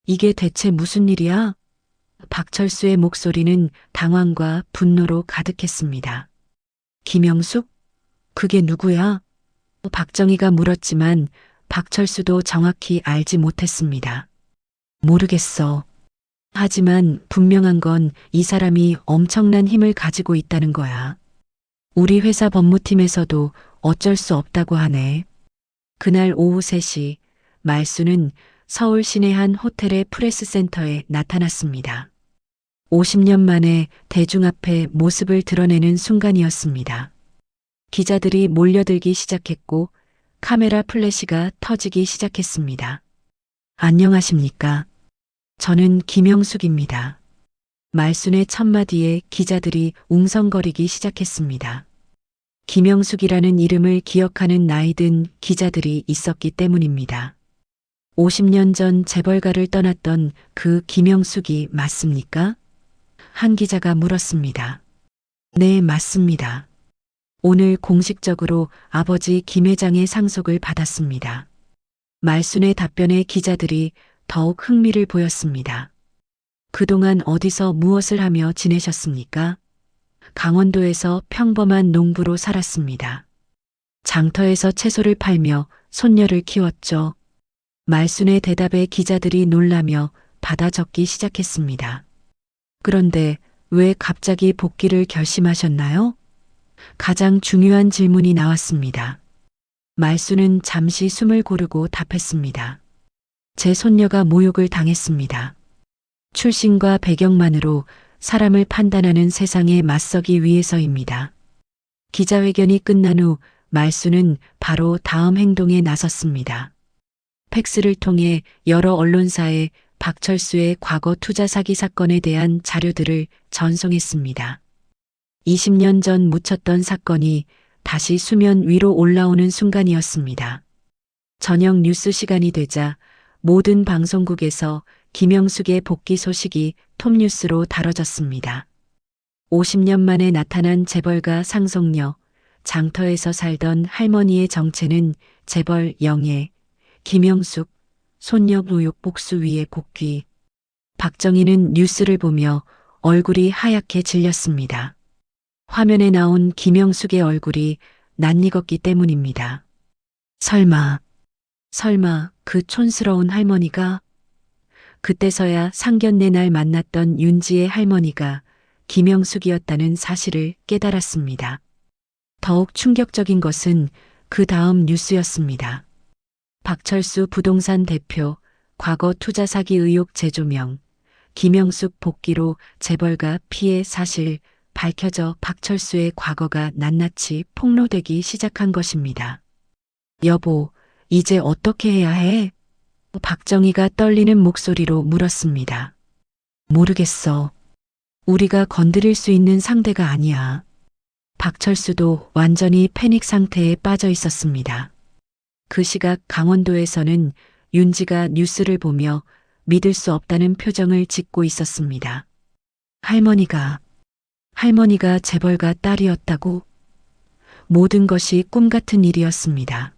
이게 대체 무슨 일이야? 박철수의 목소리는 당황과 분노로 가득했습니다. 김영숙? 그게 누구야? 박정희가 물었지만 박철수도 정확히 알지 못했습니다. 모르겠어. 하지만 분명한 건 이 사람이 엄청난 힘을 가지고 있다는 거야. 우리 회사 법무팀에서도 어쩔 수 없다고 하네. 그날 오후 3시, 말수는 서울 시내 한 호텔의 프레스센터에 나타났습니다. 50년 만에 대중 앞에 모습을 드러내는 순간이었습니다. 기자들이 몰려들기 시작했고 카메라 플래시가 터지기 시작했습니다. 안녕하십니까? 저는 김영숙입니다. 말순의 첫마디에 기자들이 웅성거리기 시작했습니다. 김영숙이라는 이름을 기억하는 나이든 기자들이 있었기 때문입니다. 50년 전 재벌가를 떠났던 그 김영숙이 맞습니까? 한 기자가 물었습니다. 네, 맞습니다. 오늘 공식적으로 아버지 김 회장의 상속을 받았습니다. 말순의 답변에 기자들이 더욱 흥미를 보였습니다. 그동안 어디서 무엇을 하며 지내셨습니까? 강원도에서 평범한 농부로 살았습니다. 장터에서 채소를 팔며 손녀를 키웠죠. 말순의 대답에 기자들이 놀라며 받아 적기 시작했습니다. 그런데 왜 갑자기 복귀를 결심하셨나요? 가장 중요한 질문이 나왔습니다. 말순은 잠시 숨을 고르고 답했습니다. 제 손녀가 모욕을 당했습니다. 출신과 배경만으로 사람을 판단하는 세상에 맞서기 위해서입니다. 기자회견이 끝난 후 말수는 바로 다음 행동에 나섰습니다. 팩스를 통해 여러 언론사에 박철수의 과거 투자 사기 사건에 대한 자료들을 전송했습니다. 20년 전 묻혔던 사건이 다시 수면 위로 올라오는 순간이었습니다. 저녁 뉴스 시간이 되자 모든 방송국에서 김영숙의 복귀 소식이 톱뉴스로 다뤄졌습니다. 50년 만에 나타난 재벌가 상속녀, 장터에서 살던 할머니의 정체는 재벌 영예, 김영숙, 손녀 의혹 복수 위에 복귀. 박정희는 뉴스를 보며 얼굴이 하얗게 질렸습니다. 화면에 나온 김영숙의 얼굴이 낯익었기 때문입니다. 설마 그 촌스러운 할머니가? 그때서야 상견례 날 만났던 윤지의 할머니가 김영숙이었다는 사실을 깨달았습니다. 더욱 충격적인 것은 그 다음 뉴스였습니다. 박철수 부동산 대표, 과거 투자 사기 의혹 재조명, 김영숙 복귀로 재벌가 피해 사실 밝혀져 박철수의 과거가 낱낱이 폭로되기 시작한 것입니다. 여보, 이제 어떻게 해야 해? 박정희가 떨리는 목소리로 물었습니다. 모르겠어. 우리가 건드릴 수 있는 상대가 아니야. 박철수도 완전히 패닉 상태에 빠져 있었습니다. 그 시각 강원도에서는 윤지가 뉴스를 보며 믿을 수 없다는 표정을 짓고 있었습니다. 할머니가 재벌가 딸이었다고? 모든 것이 꿈 같은 일이었습니다.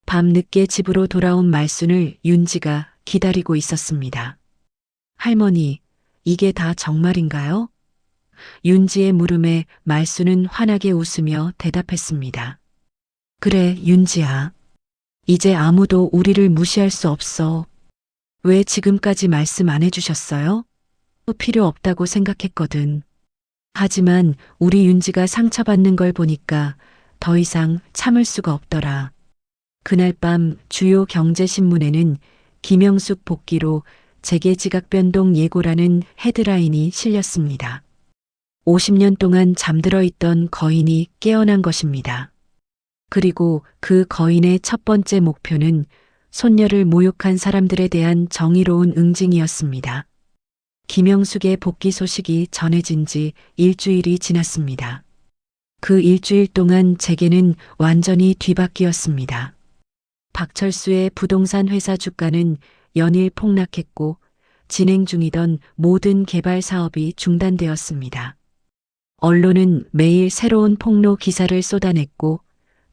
밤늦게 집으로 돌아온 말순을 윤지가 기다리고 있었습니다. 할머니, 이게 다 정말인가요? 윤지의 물음에 말순은 환하게 웃으며 대답했습니다. 그래, 윤지야. 이제 아무도 우리를 무시할 수 없어. 왜 지금까지 말씀 안 해주셨어요? 필요 없다고 생각했거든. 하지만 우리 윤지가 상처받는 걸 보니까 더 이상 참을 수가 없더라. 그날 밤 주요 경제신문에는 김영숙 복귀로 재계 지각 변동 예고라는 헤드라인이 실렸습니다. 50년 동안 잠들어 있던 거인이 깨어난 것입니다. 그리고 그 거인의 첫 번째 목표는 손녀를 모욕한 사람들에 대한 정의로운 응징이었습니다. 김영숙의 복귀 소식이 전해진 지 일주일이 지났습니다. 그 일주일 동안 재계는 완전히 뒤바뀌었습니다. 박철수의 부동산 회사 주가는 연일 폭락했고 진행 중이던 모든 개발 사업이 중단되었습니다. 언론은 매일 새로운 폭로 기사를 쏟아냈고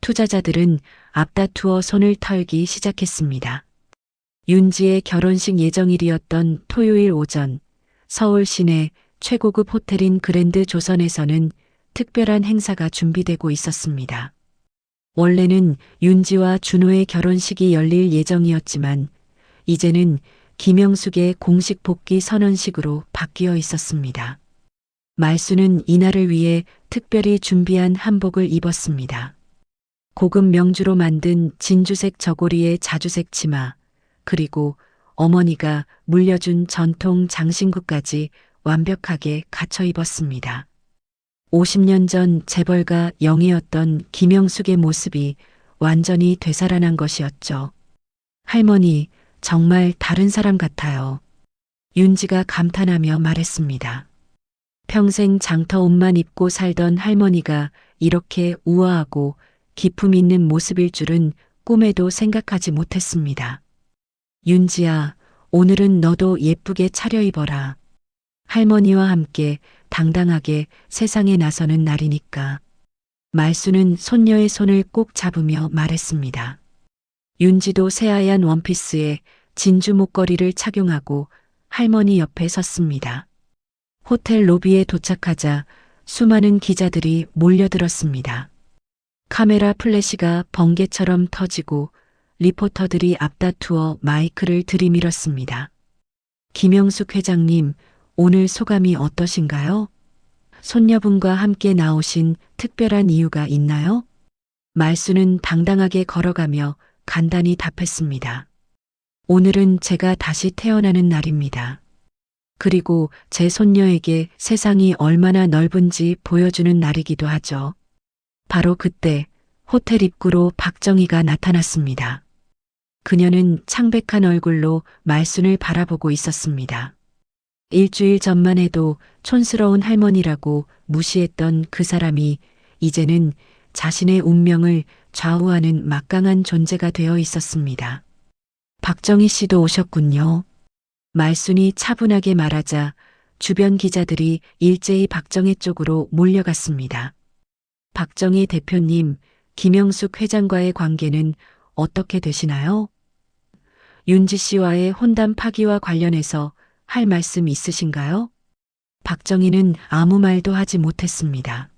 투자자들은 앞다투어 손을 털기 시작했습니다. 윤지의 결혼식 예정일이었던 토요일 오전 서울 시내 최고급 호텔인 그랜드 조선에서는 특별한 행사가 준비되고 있었습니다. 원래는 윤지와 준호의 결혼식이 열릴 예정이었지만 이제는 김영숙의 공식 복귀 선언식으로 바뀌어 있었습니다. 말수는 이날을 위해 특별히 준비한 한복을 입었습니다. 고급 명주로 만든 진주색 저고리에 자주색 치마, 그리고 어머니가 물려준 전통 장신구까지 완벽하게 갖춰 입었습니다. 50년 전 재벌가 영희였던 김영숙의 모습이 완전히 되살아난 것이었죠. 할머니, 정말 다른 사람 같아요. 윤지가 감탄하며 말했습니다. 평생 장터 옷만 입고 살던 할머니가 이렇게 우아하고 기품 있는 모습일 줄은 꿈에도 생각하지 못했습니다. 윤지야, 오늘은 너도 예쁘게 차려입어라. 할머니와 함께 당당하게 세상에 나서는 날이니까. 말수는 손녀의 손을 꼭 잡으며 말했습니다. 윤지도 새하얀 원피스에 진주 목걸이를 착용하고 할머니 옆에 섰습니다. 호텔 로비에 도착하자 수많은 기자들이 몰려들었습니다. 카메라 플래시가 번개처럼 터지고 리포터들이 앞다투어 마이크를 들이밀었습니다. 김영숙 회장님, 오늘 소감이 어떠신가요? 손녀분과 함께 나오신 특별한 이유가 있나요? 말수는 당당하게 걸어가며 간단히 답했습니다. 오늘은 제가 다시 태어나는 날입니다. 그리고 제 손녀에게 세상이 얼마나 넓은지 보여주는 날이기도 하죠. 바로 그때 호텔 입구로 박정희가 나타났습니다. 그녀는 창백한 얼굴로 말순을 바라보고 있었습니다. 일주일 전만 해도 촌스러운 할머니라고 무시했던 그 사람이 이제는 자신의 운명을 좌우하는 막강한 존재가 되어 있었습니다. 박정희 씨도 오셨군요. 말순이 차분하게 말하자 주변 기자들이 일제히 박정희 쪽으로 몰려갔습니다. 박정희 대표님, 김영숙 회장과의 관계는 어떻게 되시나요? 윤지 씨와의 혼담 파기와 관련해서 할 말씀 있으신가요? 박정희는 아무 말도 하지 못했습니다.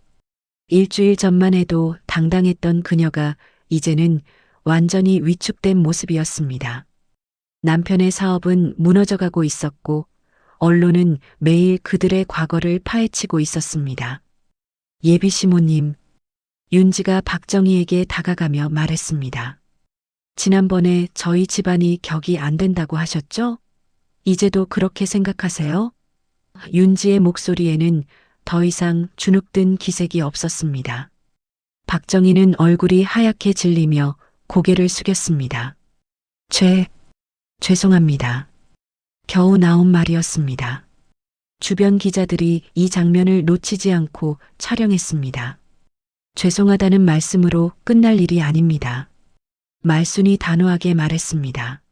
일주일 전만 해도 당당했던 그녀가 이제는 완전히 위축된 모습이었습니다. 남편의 사업은 무너져가고 있었고 언론은 매일 그들의 과거를 파헤치고 있었습니다. 예비 시모님, 윤지가 박정희에게 다가가며 말했습니다. 지난번에 저희 집안이 격이 안 된다고 하셨죠? 이제도 그렇게 생각하세요? 윤지의 목소리에는 더 이상 주눅든 기색이 없었습니다. 박정희는 얼굴이 하얗게 질리며 고개를 숙였습니다. 죄송합니다. 겨우 나온 말이었습니다. 주변 기자들이 이 장면을 놓치지 않고 촬영했습니다. 죄송하다는 말씀으로 끝날 일이 아닙니다. 말순이 단호하게 말했습니다.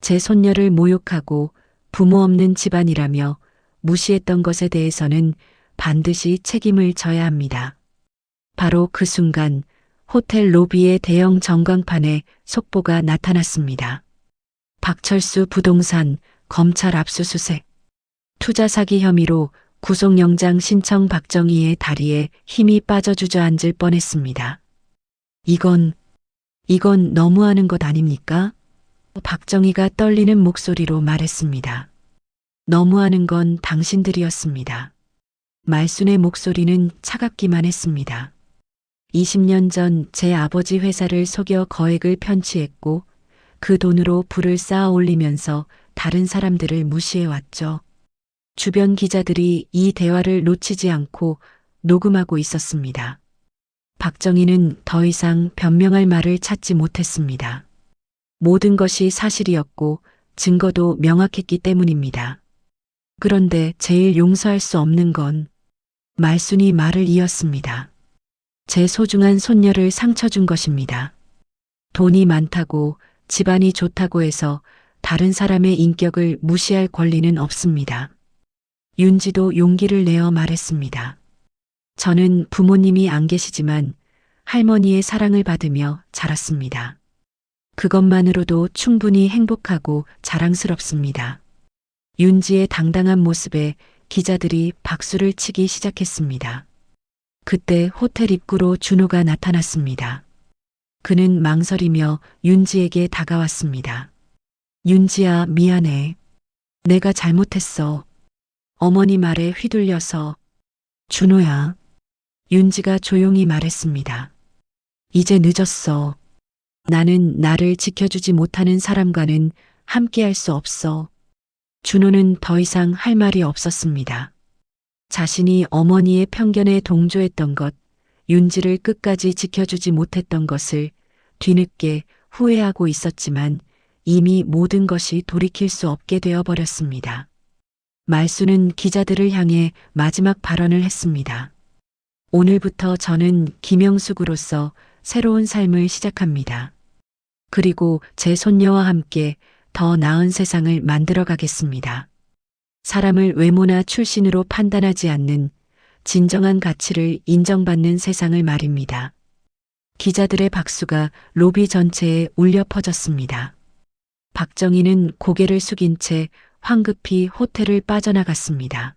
제 손녀를 모욕하고 부모 없는 집안이라며 무시했던 것에 대해서는 반드시 책임을 져야 합니다. 바로 그 순간 호텔 로비의 대형 전광판에 속보가 나타났습니다. 박철수 부동산 검찰 압수수색. 투자 사기 혐의로 구속영장 신청 박정희의 다리에 힘이 빠져 주저앉을 뻔했습니다. 이건 너무하는 것 아닙니까? 박정희가 떨리는 목소리로 말했습니다. 너무하는 건 당신들이었습니다. 말순의 목소리는 차갑기만 했습니다. 20년 전 제 아버지 회사를 속여 거액을 편취했고 그 돈으로 부를 쌓아 올리면서 다른 사람들을 무시해왔죠. 주변 기자들이 이 대화를 놓치지 않고 녹음하고 있었습니다. 박정희는 더 이상 변명할 말을 찾지 못했습니다. 모든 것이 사실이었고 증거도 명확했기 때문입니다. 그런데 제일 용서할 수 없는 건 말순이 말을 이었습니다. 제 소중한 손녀를 상처 준 것입니다. 돈이 많다고 집안이 좋다고 해서 다른 사람의 인격을 무시할 권리는 없습니다. 윤지도 용기를 내어 말했습니다. 저는 부모님이 안 계시지만 할머니의 사랑을 받으며 자랐습니다. 그것만으로도 충분히 행복하고 자랑스럽습니다. 윤지의 당당한 모습에 기자들이 박수를 치기 시작했습니다. 그때 호텔 입구로 준호가 나타났습니다. 그는 망설이며 윤지에게 다가왔습니다. 윤지야, 미안해. 내가 잘못했어. 어머니 말에 휘둘려서. 준호야. 윤지가 조용히 말했습니다. 이제 늦었어. 나는 나를 지켜주지 못하는 사람과는 함께할 수 없어. 준호는 더 이상 할 말이 없었습니다. 자신이 어머니의 편견에 동조했던 것, 윤지를 끝까지 지켜주지 못했던 것을 뒤늦게 후회하고 있었지만 이미 모든 것이 돌이킬 수 없게 되어 버렸습니다. 말수는 기자들을 향해 마지막 발언을 했습니다. 오늘부터 저는 김영숙으로서 새로운 삶을 시작합니다. 그리고 제 손녀와 함께 더 나은 세상을 만들어 가겠습니다. 사람을 외모나 출신으로 판단하지 않는 진정한 가치를 인정받는 세상을 말입니다. 기자들의 박수가 로비 전체에 울려 퍼졌습니다. 박정희는 고개를 숙인 채 황급히 호텔을 빠져나갔습니다.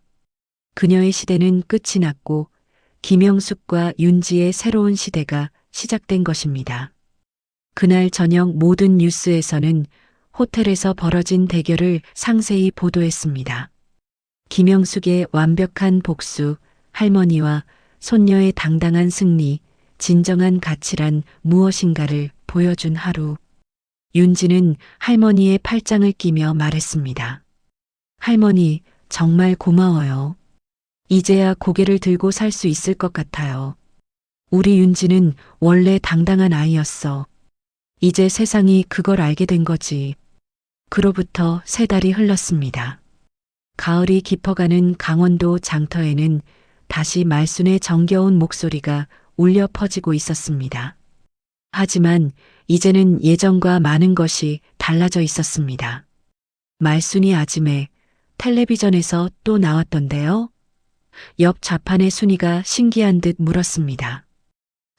그녀의 시대는 끝이 났고 김영숙과 윤지의 새로운 시대가 시작된 것입니다. 그날 저녁 모든 뉴스에서는 호텔에서 벌어진 대결을 상세히 보도했습니다. 김영숙의 완벽한 복수, 할머니와 손녀의 당당한 승리, 진정한 가치란 무엇인가를 보여준 하루. 윤지는 할머니의 팔짱을 끼며 말했습니다. 할머니, 정말 고마워요. 이제야 고개를 들고 살 수 있을 것 같아요. 우리 윤지는 원래 당당한 아이였어. 이제 세상이 그걸 알게 된 거지. 그로부터 3달이 흘렀습니다. 가을이 깊어가는 강원도 장터에는 다시 말순의 정겨운 목소리가 울려 퍼지고 있었습니다. 하지만 이제는 예전과 많은 것이 달라져 있었습니다. 말순이 아침에 텔레비전에서 또 나왔던데요. 옆 좌판의 순이가 신기한 듯 물었습니다.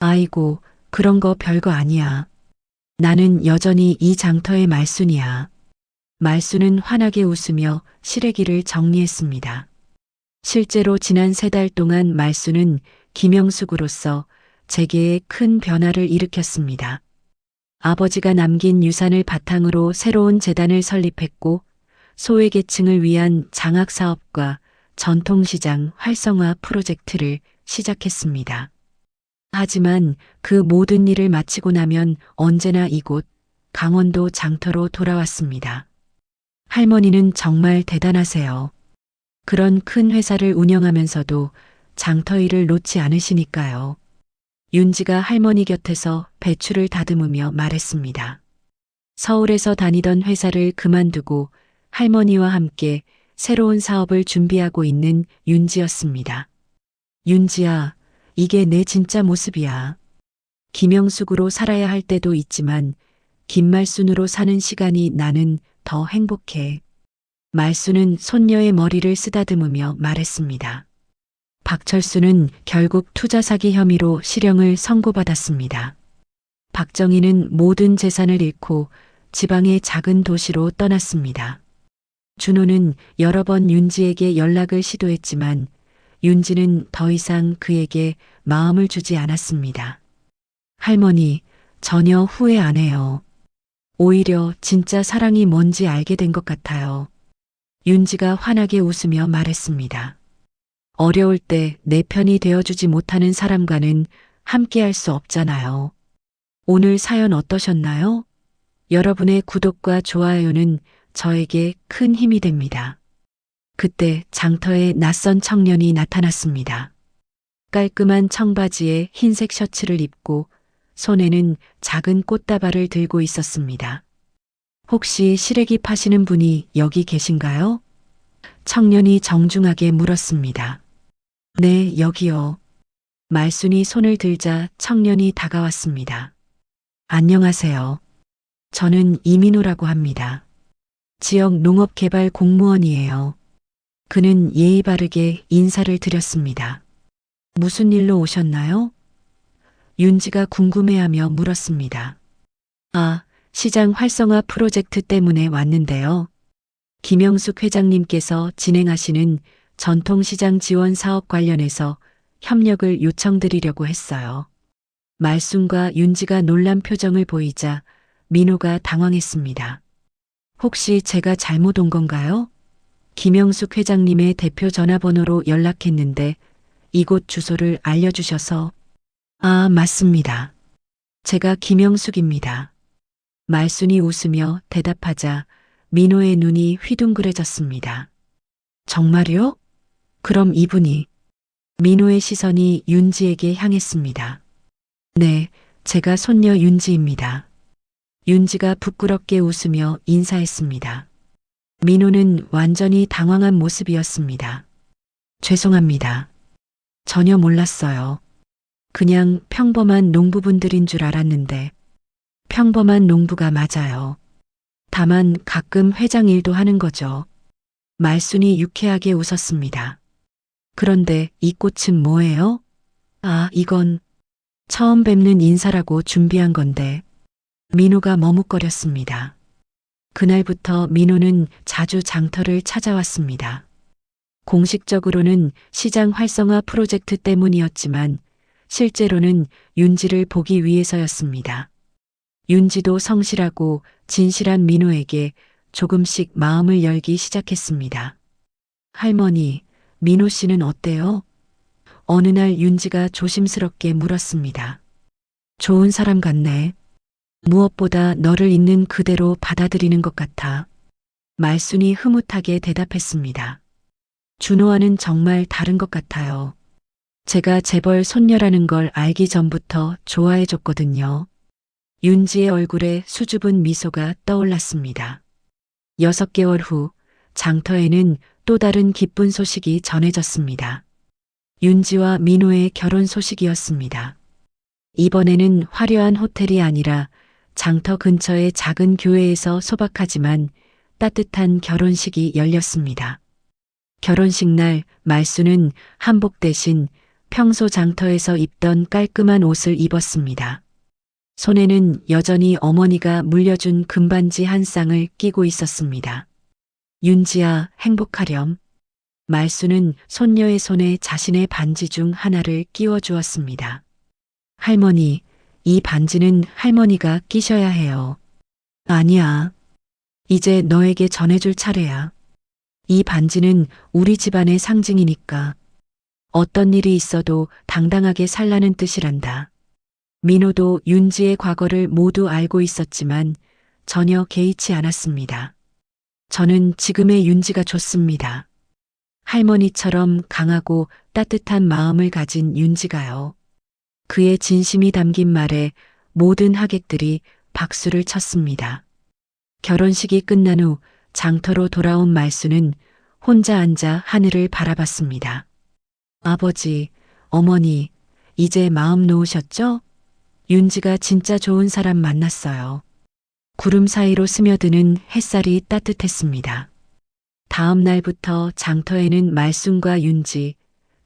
아이고, 그런 거 별거 아니야. 나는 여전히 이 장터의 말순이야. 말순은 환하게 웃으며 시래기를 정리했습니다. 실제로 지난 3달 동안 말순은 김영숙으로서 재계에 큰 변화를 일으켰습니다. 아버지가 남긴 유산을 바탕으로 새로운 재단을 설립했고 소외계층을 위한 장학사업과 전통시장 활성화 프로젝트를 시작했습니다. 하지만 그 모든 일을 마치고 나면 언제나 이곳 강원도 장터로 돌아왔습니다. 할머니는 정말 대단하세요. 그런 큰 회사를 운영하면서도 장터 일을 놓지 않으시니까요. 윤지가 할머니 곁에서 배추를 다듬으며 말했습니다. 서울에서 다니던 회사를 그만두고 할머니와 함께 새로운 사업을 준비하고 있는 윤지였습니다. 윤지야, 이게 내 진짜 모습이야. 김영숙으로 살아야 할 때도 있지만 김말순으로 사는 시간이 나는 더 행복해. 말순은 손녀의 머리를 쓰다듬으며 말했습니다. 박철수는 결국 투자 사기 혐의로 실형을 선고받았습니다. 박정희는 모든 재산을 잃고 지방의 작은 도시로 떠났습니다. 준호는 여러 번 윤지에게 연락을 시도했지만 윤지는 더 이상 그에게 마음을 주지 않았습니다. 할머니, 전혀 후회 안 해요. 오히려 진짜 사랑이 뭔지 알게 된 것 같아요. 윤지가 환하게 웃으며 말했습니다. 어려울 때 내 편이 되어주지 못하는 사람과는 함께할 수 없잖아요. 오늘 사연 어떠셨나요? 여러분의 구독과 좋아요는 저에게 큰 힘이 됩니다. 그때 장터에 낯선 청년이 나타났습니다. 깔끔한 청바지에 흰색 셔츠를 입고 손에는 작은 꽃다발을 들고 있었습니다. 혹시 시래기 파시는 분이 여기 계신가요? 청년이 정중하게 물었습니다. 네, 여기요. 말순이 손을 들자 청년이 다가왔습니다. 안녕하세요. 저는 이민호라고 합니다. 지역 농업개발 공무원이에요. 그는 예의 바르게 인사를 드렸습니다. 무슨 일로 오셨나요? 윤지가 궁금해하며 물었습니다. 아, 시장 활성화 프로젝트 때문에 왔는데요. 김영숙 회장님께서 진행하시는 전통시장 지원 사업 관련해서 협력을 요청드리려고 했어요. 말순과 윤지가 놀란 표정을 보이자 민호가 당황했습니다. 혹시 제가 잘못 온 건가요? 김영숙 회장님의 대표 전화번호로 연락했는데 이곳 주소를 알려주셔서 아, 맞습니다. 제가 김영숙입니다. 말순이 웃으며 대답하자 민호의 눈이 휘둥그레졌습니다. 정말요? 그럼 이분이 민호의 시선이 윤지에게 향했습니다. 네, 제가 손녀 윤지입니다. 윤지가 부끄럽게 웃으며 인사했습니다. 민호는 완전히 당황한 모습이었습니다. 죄송합니다. 전혀 몰랐어요. 그냥 평범한 농부분들인 줄 알았는데 평범한 농부가 맞아요. 다만 가끔 회장 일도 하는 거죠. 말순이 유쾌하게 웃었습니다. 그런데 이 꽃은 뭐예요? 아, 이건 처음 뵙는 인사라고 준비한 건데 민호가 머뭇거렸습니다. 그날부터 민호는 자주 장터를 찾아왔습니다. 공식적으로는 시장 활성화 프로젝트 때문이었지만 실제로는 윤지를 보기 위해서였습니다. 윤지도 성실하고 진실한 민호에게 조금씩 마음을 열기 시작했습니다. 할머니, 민호 씨는 어때요? 어느 날 윤지가 조심스럽게 물었습니다. 좋은 사람 같네. 무엇보다 너를 있는 그대로 받아들이는 것 같아. 말순이 흐뭇하게 대답했습니다. 준호와는 정말 다른 것 같아요. 제가 재벌 손녀라는 걸 알기 전부터 좋아해줬거든요. 윤지의 얼굴에 수줍은 미소가 떠올랐습니다. 6개월 후 장터에는 또 다른 기쁜 소식이 전해졌습니다. 윤지와 민호의 결혼 소식이었습니다. 이번에는 화려한 호텔이 아니라 장터 근처의 작은 교회에서 소박하지만 따뜻한 결혼식이 열렸습니다. 결혼식 날 말순은 한복 대신 평소 장터에서 입던 깔끔한 옷을 입었습니다. 손에는 여전히 어머니가 물려준 금반지 한 쌍을 끼고 있었습니다. 윤지야, 행복하렴. 말순은 손녀의 손에 자신의 반지 중 하나를 끼워 주었습니다. 할머니, 이 반지는 할머니가 끼셔야 해요. 아니야. 이제 너에게 전해줄 차례야. 이 반지는 우리 집안의 상징이니까. 어떤 일이 있어도 당당하게 살라는 뜻이란다. 민호도 윤지의 과거를 모두 알고 있었지만 전혀 개의치 않았습니다. 저는 지금의 윤지가 좋습니다. 할머니처럼 강하고 따뜻한 마음을 가진 윤지가요. 그의 진심이 담긴 말에 모든 하객들이 박수를 쳤습니다. 결혼식이 끝난 후 장터로 돌아온 말순은 혼자 앉아 하늘을 바라봤습니다. 아버지, 어머니, 이제 마음 놓으셨죠? 윤지가 진짜 좋은 사람 만났어요. 구름 사이로 스며드는 햇살이 따뜻했습니다. 다음 날부터 장터에는 말순과 윤지,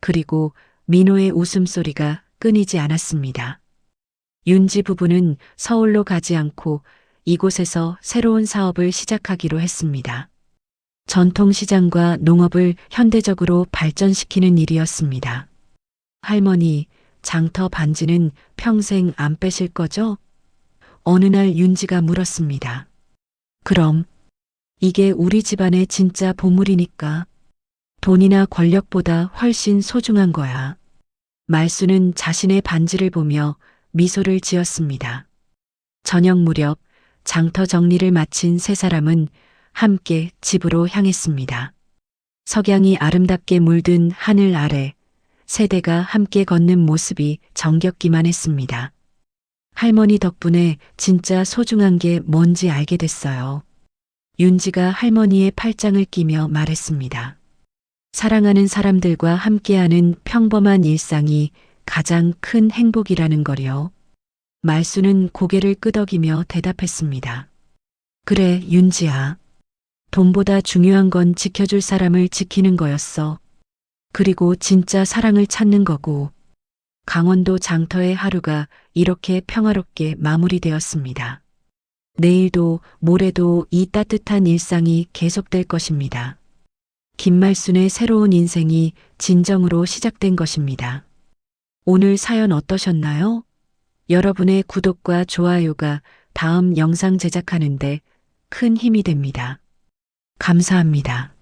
그리고 민호의 웃음소리가 끊이지 않았습니다. 윤지 부부는 서울로 가지 않고 이곳에서 새로운 사업을 시작하기로 했습니다. 전통시장과 농업을 현대적으로 발전시키는 일이었습니다. 할머니, 장터 반지는 평생 안 빼실 거죠? 어느 날 윤지가 물었습니다. 그럼, 이게 우리 집안의 진짜 보물이니까. 돈이나 권력보다 훨씬 소중한 거야. 말순은 자신의 반지를 보며 미소를 지었습니다. 저녁 무렵 장터 정리를 마친 세 사람은 함께 집으로 향했습니다. 석양이 아름답게 물든 하늘 아래 세대가 함께 걷는 모습이 정겹기만 했습니다. 할머니 덕분에 진짜 소중한 게 뭔지 알게 됐어요. 윤지가 할머니의 팔짱을 끼며 말했습니다. 사랑하는 사람들과 함께하는 평범한 일상이 가장 큰 행복이라는 거요. 말순은 고개를 끄덕이며 대답했습니다. 그래, 윤지야. 돈보다 중요한 건 지켜줄 사람을 지키는 거였어. 그리고 진짜 사랑을 찾는 거고. 강원도 장터의 하루가 이렇게 평화롭게 마무리되었습니다. 내일도 모레도 이 따뜻한 일상이 계속될 것입니다. 김말순의 새로운 인생이 진정으로 시작된 것입니다. 오늘 사연 어떠셨나요? 여러분의 구독과 좋아요가 다음 영상 제작하는데 큰 힘이 됩니다. 감사합니다.